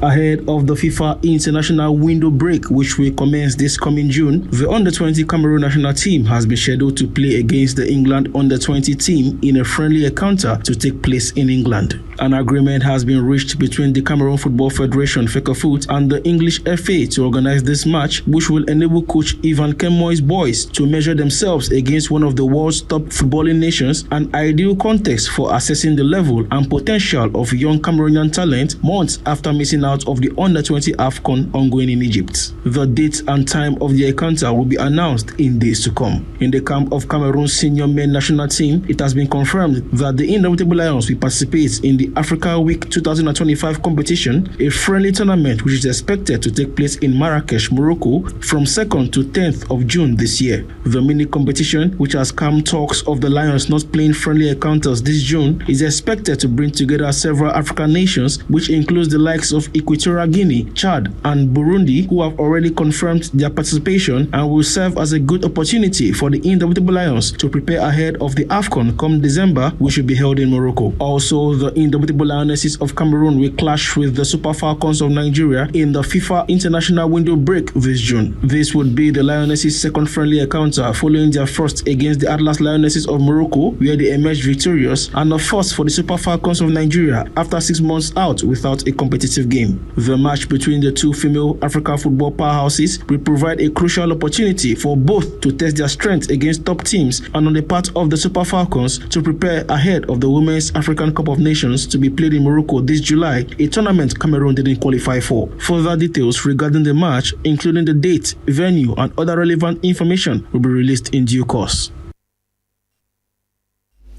Ahead of the FIFA international window break, which will commence this coming June, the Under-20 Cameroon national team has been scheduled to play against the England Under-20 team in a friendly encounter to take place in England. An agreement has been reached between the Cameroon Football Federation (FECAFOOT) and the English FA to organize this match, which will enable coach Ivan Kemoy's boys to measure themselves against one of the world's top footballing nations, an ideal context for assessing the level and potential of young Cameroonian talent months after missing out of the Under-20 AFCON ongoing in Egypt. The date and time of the encounter will be announced in days to come. In the camp of Cameroon's senior men national team, it has been confirmed that the Indomitable Lions will participate in the Africa Week 2025 competition, a friendly tournament which is expected to take place in Marrakesh, Morocco from 2nd to 10th of June this year. The mini competition, which has calmed talks of the Lions not playing friendly encounters this June, is expected to bring together several African nations, which includes the likes of Equatorial Guinea, Chad, and Burundi, who have already confirmed their participation and will serve as a good opportunity for the Indomitable Lions to prepare ahead of the AFCON come December, which will be held in Morocco. Also, the Indomitable Lionesses of Cameroon will clash with the Super Falcons of Nigeria in the FIFA international window break this June. This would be the Lionesses' second friendly encounter following their first against the Atlas Lionesses of Morocco, where they emerged victorious, and the first for the Super Falcons of Nigeria after 6 months out without a competitive game. game. The match between the two female African football powerhouses will provide a crucial opportunity for both to test their strength against top teams and on the part of the Super Falcons to prepare ahead of the Women's African Cup of Nations to be played in Morocco this July, a tournament Cameroon didn't qualify for. Further details regarding the match, including the date, venue and other relevant information, will be released in due course.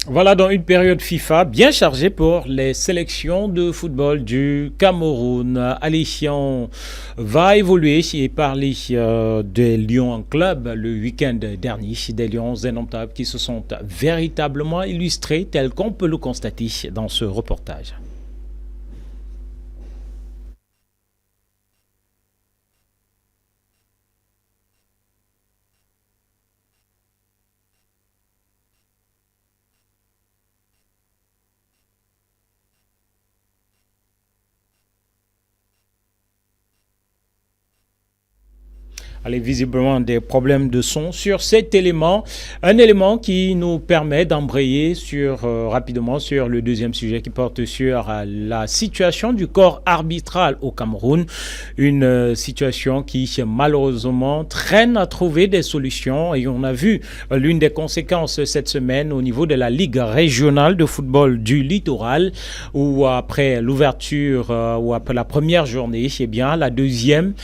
Voilà dans une période FIFA bien chargée pour les sélections de football du Cameroun. Allez, on va évoluer et parler des Lions Club le week-end dernier. Des Lions indomptables qui se sont véritablement illustrés tel qu'on peut le constater dans ce reportage. Allez, visiblement des problèmes de son sur cet élément. Un élément qui nous permet d'embrayer rapidement sur le deuxième sujet qui porte sur la situation du corps arbitral au Cameroun. Une situation qui malheureusement traîne à trouver des solutions. Et on a vu l'une des conséquences cette semaine au niveau de la Ligue régionale de football du littoral où après l'ouverture ou après la première journée, eh bien, la deuxième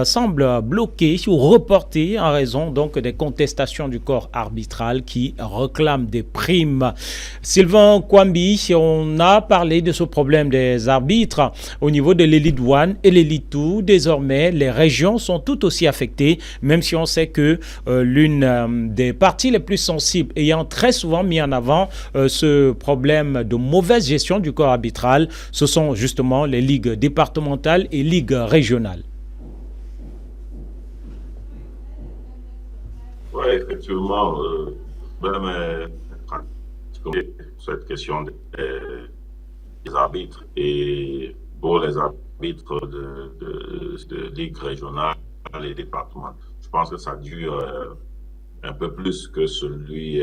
semble bloquée ou reporté en raison donc des contestations du corps arbitral qui réclame des primes. Sylvain Kwambi, on a parlé de ce problème des arbitres au niveau de l'élite 1 et l'élite 2. Désormais, les régions sont tout aussi affectées, même si on sait que l'une des parties les plus sensibles ayant très souvent mis en avant ce problème de mauvaise gestion du corps arbitral, ce sont justement les ligues départementales et ligues régionales. Oui, effectivement, cette question des arbitres et pour les arbitres de ligue régionale et départementale, je pense que ça dure un peu plus que celui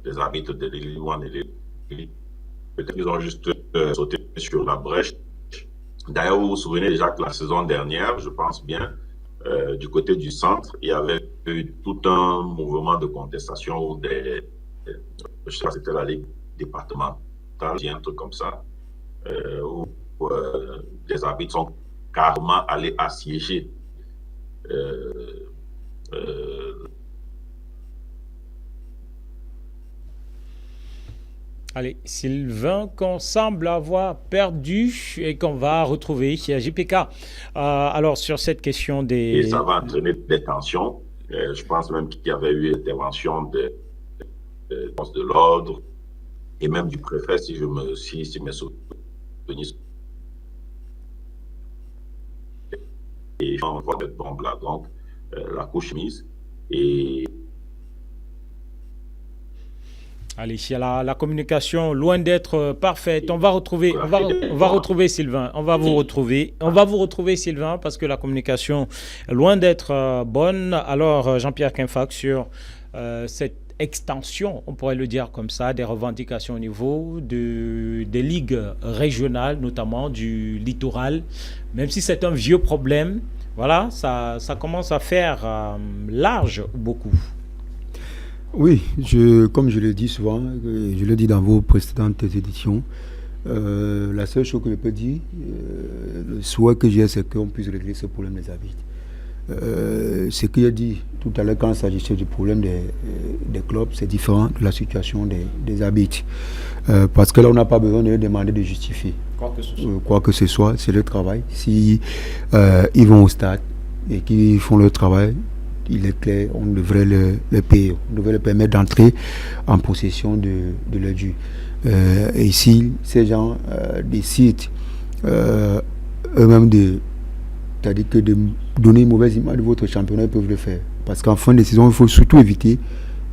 des arbitres de Ligue 1 et Ligue. Peut-être qu'ils ont juste sauté sur la brèche. D'ailleurs, vous vous souvenez déjà que la saison dernière, je pense bien, du côté du centre, il y avait eu tout un mouvement de contestation où je sais pas, c'était la Ligue départementale, un truc comme ça, où des arbitres sont carrément allés assiéger Allez, Sylvain, qu'on semble avoir perdu et qu'on va retrouver JPK. Alors, sur cette question des... Et ça va entraîner des tensions. Je pense même qu'il y avait eu intervention de l'ordre et même du préfet, si mes souvenirs. Et on voit cette bombe-là, donc la couche mise. Et allez, il y a la communication loin d'être parfaite. On va retrouver Sylvain. On va vous retrouver Sylvain parce que la communication est loin d'être bonne. Alors Jean-Pierre Kinfax sur cette extension, on pourrait le dire comme ça, des revendications au niveau des ligues régionales, notamment du littoral. Même si c'est un vieux problème, voilà, ça commence à faire large beaucoup. Oui, comme je le dis souvent, je le dis dans vos précédentes éditions, la seule chose que je peux dire, le souhait que j'ai, c'est qu'on puisse régler ce problème des arbitres. Ce qu'il a dit tout à l'heure quand il s'agissait du problème des clubs, c'est différent de la situation des arbitres. Parce que là, on n'a pas besoin de leur demander de justifier. Quoi que ce soit, c'est le travail. Si ils vont au stade et qu'ils font leur travail, il est clair, on devrait le payer, on devrait leur permettre d'entrer en possession de leur dû. Et si ces gens décident eux-mêmes c'est-à-dire que de donner une mauvaise image de votre championnat, ils peuvent le faire. Parce qu'en fin de saison, il faut surtout éviter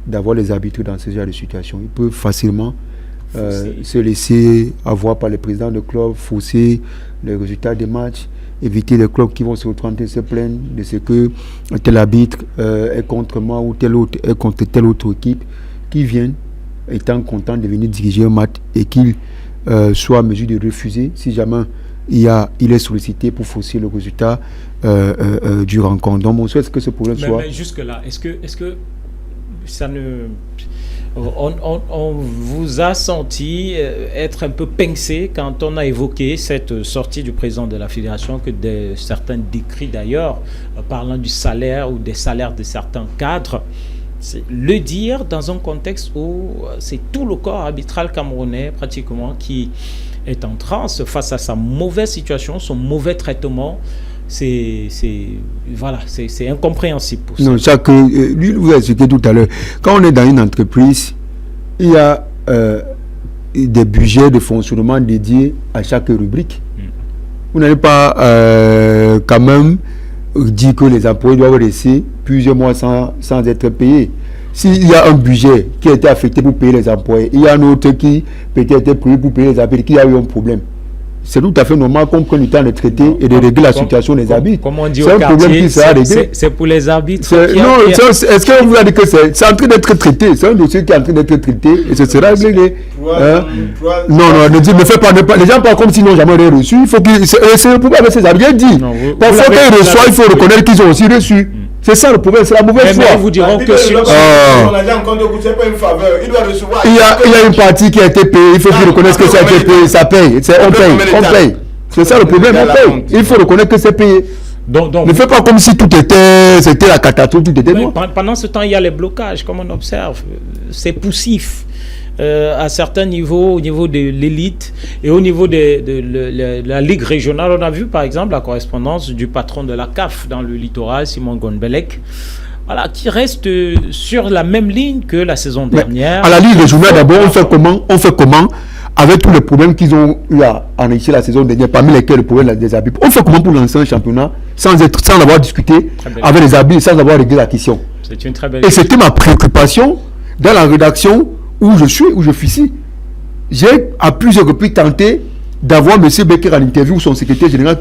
d'avoir les arbitres dans ce genre de situation. Ils peuvent facilement se laisser avoir par les présidents de club, fausser les résultats des matchs, éviter les clubs qui vont se retrouver se plaindre de ce que tel arbitre est contre moi ou tel autre est contre telle autre équipe, qui viennent étant contents de venir diriger un match et qu'ils soient en mesure de refuser si jamais il est sollicité pour fausser le résultat du rencontre. Donc, mon souhait, est-ce que ce problème soit... Mais jusque-là, est-ce que ça ne... On vous a senti être un peu pincé quand on a évoqué cette sortie du président de la fédération, que certains décrits d'ailleurs, parlant du salaire ou des salaires de certains cadres. C'est le dire dans un contexte où c'est tout le corps arbitral camerounais pratiquement qui est en transe face à sa mauvaise situation, son mauvais traitement. C'est incompréhensible pour ça. Non, ça que lui vous a expliqué tout à l'heure. Quand on est dans une entreprise, il y a des budgets de fonctionnement dédiés à chaque rubrique. Vous n'allez pas quand même dire que les employés doivent rester plusieurs mois sans être payés. S'il y a un budget qui a été affecté pour payer les employés, il y a un autre qui peut-être été prévu pour payer les employés, qui a eu un problème. C'est tout à fait normal qu'on prenne le temps de traiter et de régler la situation des arbitres. Comme on dit c'est au un problème qui sera réglé. C'est pour les arbitres. Est-ce que vous avez dit que c'est en train d'être traité? C'est un dossier qui est en train d'être traité et ce sera réglé. Non, ne fais pas. Les gens parlent comme s'ils n'ont jamais rien reçu. Il faut c'est le problème avec ces arbitres. Dit. Parfois, quand ils reçoivent, il faut reconnaître qu'ils ont aussi reçu. C'est ça le problème, c'est la mauvaise foi. Mais vous diront que sur... Il y a une partie qui a été payée, il faut qu'ils reconnaissent que ça a été payé, ça paye. On paye. C'est ça le problème, on paye. Il faut reconnaître que c'est payé. Ne fais pas comme si c'était la catastrophe, tout était noir. Pendant ce temps, il y a les blocages, comme on observe. C'est poussif. À certains niveaux, au niveau de l'élite et au niveau de la Ligue régionale. On a vu par exemple la correspondance du patron de la CAF dans le littoral, Simon Gonbelec, voilà, qui reste sur la même ligne que la saison dernière. À la Ligue régionale, d'abord, on fait comment avec tous les problèmes qu'ils ont eu à enrichir la saison dernière, parmi lesquels le problème des arbitres. On fait comment pour lancer un championnat sans avoir discuté avec les arbitres, sans avoir réglé la question. C'est une très belle Et c'était ma préoccupation dans la rédaction où je suis ici. J'ai à plusieurs reprises tenté d'avoir M. Becker à l'interview ou son secrétaire général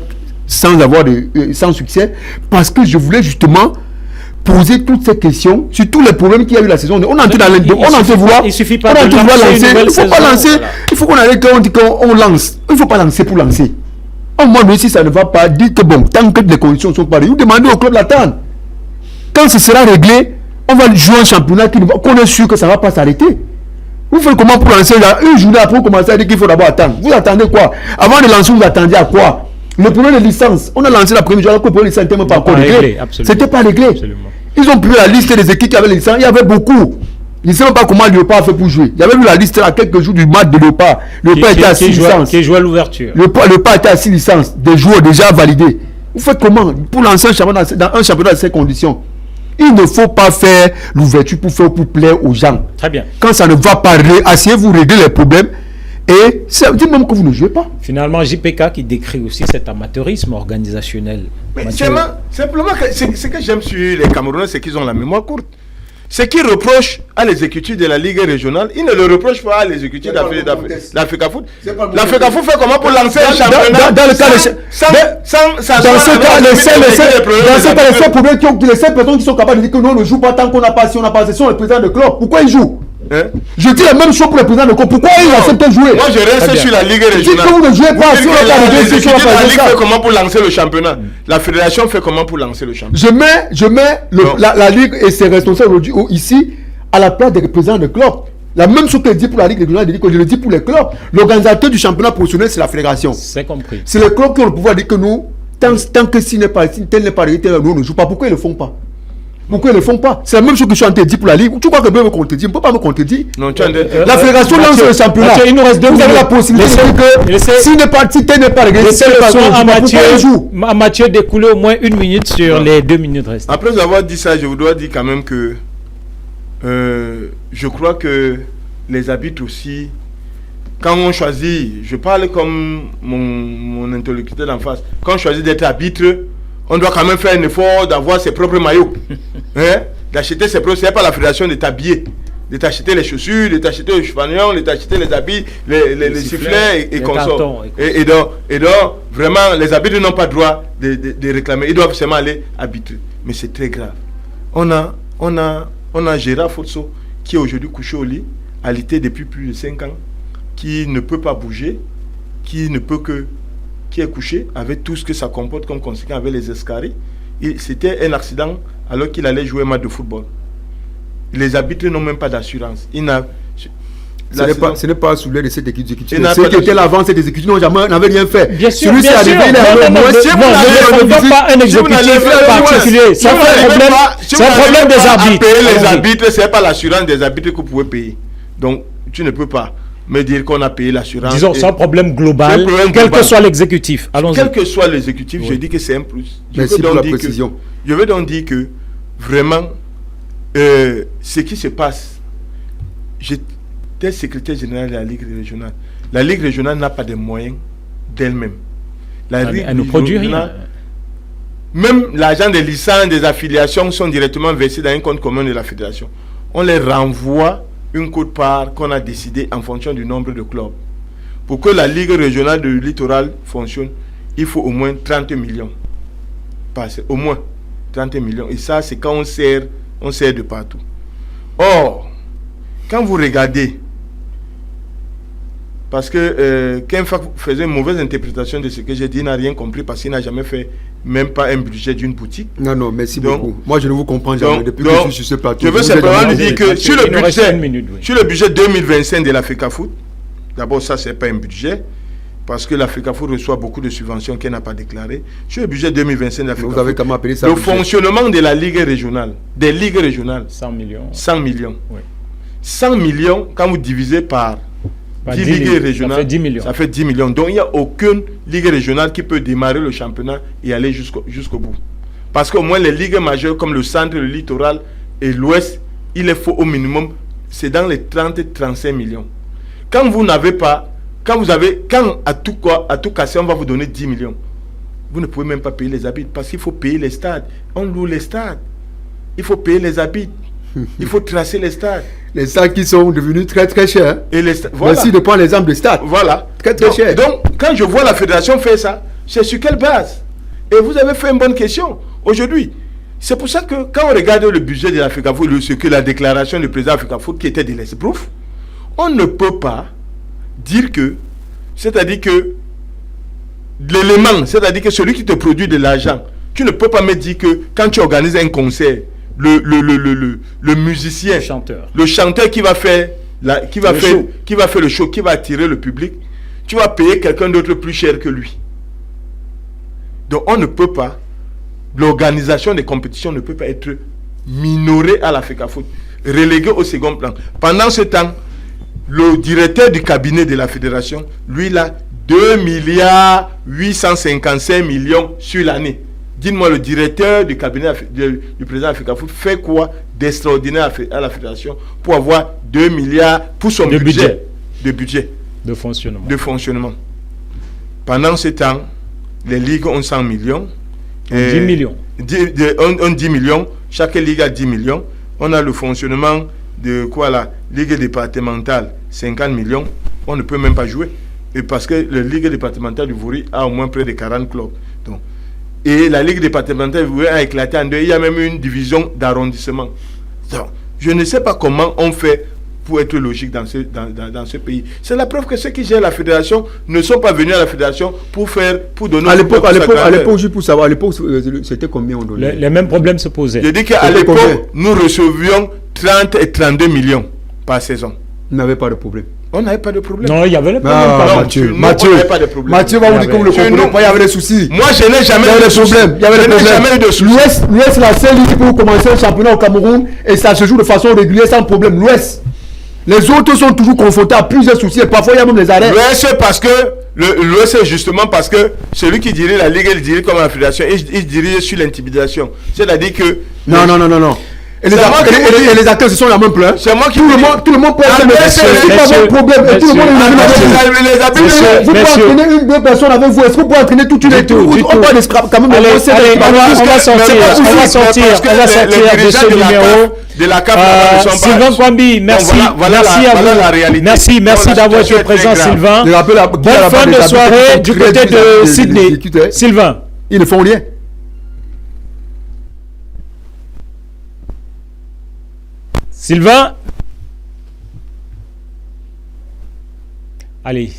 sans succès, parce que je voulais justement poser toutes ces questions sur tous les problèmes qu'il y a eu la saison. On Il suffit pas de lancer. Il faut pas lancer. Il faut qu'on arrête quand on dit qu'on lance. Il ne faut pas lancer pour lancer. Au moins, si ça ne va pas, dites que bon, tant que les conditions sont pareilles, vous demandez au club d'attendre. Quand ce sera réglé, on va jouer un championnat qu'on est sûr que ça ne va pas s'arrêter. Vous faites comment pour lancer là, une journée après, vous commencez à dire qu'il faut d'abord attendre. Vous attendez quoi? Avant de lancer, vous attendiez à quoi? Le problème de licence, on a lancé la première journée, le problème de licence n'était même pas encore réglé. C'était pas réglé. Absolument. Ils ont pris la liste des équipes qui avaient les licences, il y avait beaucoup. Je ne sais même pas comment Léopard a fait pour jouer. Il y avait vu la liste là, quelques jours du match de Léopard. Léopard était à 6 licences. Qui jouait à l'ouverture. Léopard était à 6 licences, des joueurs déjà validés. Vous faites comment pour lancer un championnat dans ces conditions? Il ne faut pas faire l'ouverture pour plaire aux gens. Très bien. Quand ça ne va pas, asseyez-vous, régler les problèmes. Et dites même que vous ne jouez pas. Finalement, JPK qui décrit aussi cet amateurisme organisationnel. Mais simplement, ce que j'aime sur les Camerounais, c'est qu'ils ont la mémoire courte. Ce qu'ils reprochent à l'exécutif de la Ligue régionale, ils ne le reprochent pas à l'exécutif de l'Africa Foot. L'Africa Foot fait comment pour lancer un championnat dans le cas dans ce cas, les seules personnes qui sont capables de dire que nous on ne joue pas tant qu'on n'a pas assez, ce sont les présidents de club. Pourquoi ils jouent? Je dis la même chose pour les présidents de club. Pourquoi ils acceptent de jouer? Moi je reste sur la Ligue régionale. Si vous ne jouez pas, si on n'a pas de l'exécutif de la Ligue fait comment pour lancer le championnat? La fédération fait comment pour lancer le championnat? Je mets la Ligue et ses responsables aujourd'hui ici à la place des présidents de club. La même chose que je dis pour la Ligue régionale, je le dis pour les clubs. L'organisateur du championnat professionnel, c'est la fédération. C'est compris. C'est les clubs qui ont le pouvoir de dire que nous, tant que si tel n'est pas réalité, nous on ne joue pas. Pourquoi ils ne le font pas? Pourquoi ils ne le font pas? C'est la même chose que je suis en train de dire pour la Ligue. Tu crois que je me contredire? On ne peut pas me contredire. Non, la fédération lance le championnat. Il nous reste 2 minutes. Vous avez la possibilité de dire que si tel n'est pas réglé, Mathieu d'écouler au moins 1 minute sur les 2 minutes restantes. Après avoir dit ça, je vous dois dire quand même que je crois que les arbitres aussi, quand on choisit, je parle comme mon interlocuteur d'en face, quand on choisit d'être arbitre, on doit quand même faire un effort d'avoir ses propres maillots, d'acheter ses propres, c'est pas la fédération de t'habiller, de t'acheter les chaussures, de t'acheter les chevanillons, de t'acheter les habits, les sifflets et consorts. Et donc, vraiment, les arbitres n'ont pas le droit de réclamer, ils doivent seulement aller arbitrer. Mais c'est très grave. On a Gérard Fotso qui est aujourd'hui couché au lit, alité depuis plus de 5 ans, qui ne peut pas bouger, qui qui est couché, avec tout ce que ça comporte comme conséquence, avec les escarres. C'était un accident alors qu'il allait jouer un match de football. Les arbitres n'ont même pas d'assurance. Ce n'est pas sous l'air de cette exécution. Il Ceux qui étaient l'avant cette exécution n'avaient rien fait. Bien sûr, Celui qui est bien sûr. arrivé, il a Non, ne défendons pas un exécutif particulier. C'est un problème des arbitres. Payer les arbitres, c'est pas l'assurance des arbitres que vous pouvez payer. Donc, tu ne peux pas me dire qu'on a payé l'assurance. Disons, c'est un problème global, quel que soit l'exécutif. Allons-y. Quel que soit l'exécutif, je dis que c'est un plus. Merci pour la précision. Je veux donc dire que, vraiment, ce qui se passe, j'étais secrétaire général de la Ligue régionale. La Ligue régionale n'a pas de moyens d'elle-même. Elle ne produit rien. Même l'argent des licences, des affiliations sont directement versés dans un compte commun de la fédération. On les renvoie une quote-part qu'on a décidé en fonction du nombre de clubs. Pour que la Ligue régionale du littoral fonctionne, il faut au moins 30 millions. Au moins 30 millions. Et ça, c'est quand on sert de partout. Or, quand vous regardez, parce que Kenfa faisait une mauvaise interprétation de ce que j'ai dit, il n'a rien compris parce qu'il n'a jamais fait même pas un budget d'une boutique. Non, merci beaucoup. Moi, je ne vous comprends jamais depuis que je suis sur ce plateau. Je veux simplement lui dire que sur le budget 2025 de l'Africa Foot, d'abord ça, c'est pas un budget, parce que l'Africa Foot reçoit beaucoup de subventions qu'elle n'a pas déclarées. Sur le budget 2025 de l'Africa Foot, vous avez comment appelé ça le fonctionnement de la Ligue régionale, des ligues régionales, 100 millions. 100 millions. Oui. 100 millions, quand vous divisez par 10 ligues régionales, ça fait 10 millions. Donc il n'y a aucune ligue régionale qui peut démarrer le championnat et aller jusqu'au bout. Parce qu'au moins les ligues majeures comme le centre, le littoral et l'ouest, il les faut au minimum, c'est dans les 30-35 millions. Quand vous n'avez pas, quand à tout casser, on va vous donner 10 millions, vous ne pouvez même pas payer les arbitres parce qu'il faut payer les stades. On loue les stades. Il faut payer les arbitres. Il faut tracer les stades. Les stades qui sont devenus très très chers. Et voilà. Merci de prendre l'exemple des stades. Voilà. Très très cher. Donc, quand je vois la fédération faire ça, c'est sur quelle base? Et vous avez fait une bonne question aujourd'hui. C'est pour ça que quand on regarde le budget de l'Africa Foot, ce que la déclaration du président Africa Foot qui était de l'esbrouf, on ne peut pas dire que, c'est-à-dire que l'élément, c'est-à-dire que celui qui te produit de l'argent, tu ne peux pas me dire que quand tu organises un concert, le musicien, le chanteur qui va faire le show, qui va attirer le public, tu vas payer quelqu'un d'autre plus cher que lui. Donc on ne peut pas, l'organisation des compétitions ne peut pas être minorée à l'Africa Foot, reléguée au second plan. Pendant ce temps, le directeur du cabinet de la fédération, lui, il a 2,855 millions sur l'année. Dites-moi, le directeur du cabinet du président Africa Foot fait quoi d'extraordinaire à la fédération pour avoir 2 milliards pour son budget de fonctionnement. Pendant ce temps, les ligues ont 100 millions. 10 millions. 10 millions. Chaque ligue a 10 millions. On a le fonctionnement de quoi la ligue départementale, 50 millions. On ne peut même pas jouer. Et parce que la ligue départementale du Vouri a au moins près de 40 clubs. Donc, et la Ligue départementale a éclaté en deux. Il y a même une division d'arrondissement. Je ne sais pas comment on fait pour être logique dans ce pays. C'est la preuve que ceux qui gèrent la fédération ne sont pas venus à la fédération pour donner... À l'époque, juste pour savoir, à l'époque, c'était combien on donnait? Les mêmes problèmes se posaient. Je dis qu'à l'époque, nous recevions 30 et 32 millions par saison. Vous n'avez pas de problème. On n'avait pas de problème. Non, il y avait le problème. Mathieu va vous dire que vous ne comprenez pas, il y avait des soucis. Moi, je n'ai jamais eu de problème. L'Ouest, la seule ligue pour commencer le championnat au Cameroun et ça se joue de façon régulière sans problème. L'Ouest. Les autres sont toujours confrontés à plusieurs soucis et parfois il y a même des arrêts. L'Ouest, parce que l'Ouest, c'est justement parce que celui qui dirige la ligue, il dirige comme la fédération, il dirige sur l'intimidation. C'est-à-dire que. Non. Et les acteurs, ce sont la même plein. C'est moi qui tout le monde peut être un problème. Et tout le monde vous pouvez entraîner une deux personnes avec vous. Est-ce que vous pouvez entraîner toute une équipe? On parle quand même. On va sortir de ce numéro. De la CAF, Sylvain Kwambi, merci. Merci à vous. Merci d'avoir été présent, Sylvain. Bonne fin de soirée du côté de Sydney. Sylvain. Ils ne font rien. Sylvain. Allez,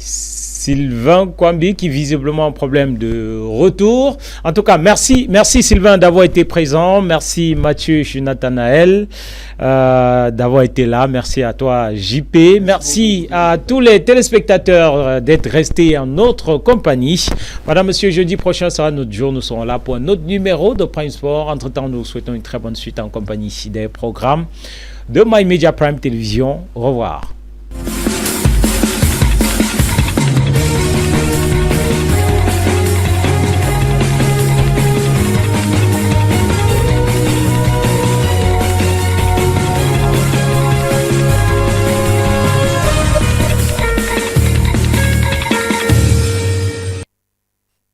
Sylvain Kwambi qui visiblement a un problème de retour. En tout cas, merci Sylvain d'avoir été présent. Merci Mathieu Nathanaël d'avoir été là. Merci à toi JP. Merci à tous les téléspectateurs d'être restés en notre compagnie. Madame, monsieur, jeudi prochain sera notre jour. Nous serons là pour un autre numéro de Prime Sport. Entre-temps, nous souhaitons une très bonne suite en compagnie des programmes de My Media Prime Télévision. Au revoir.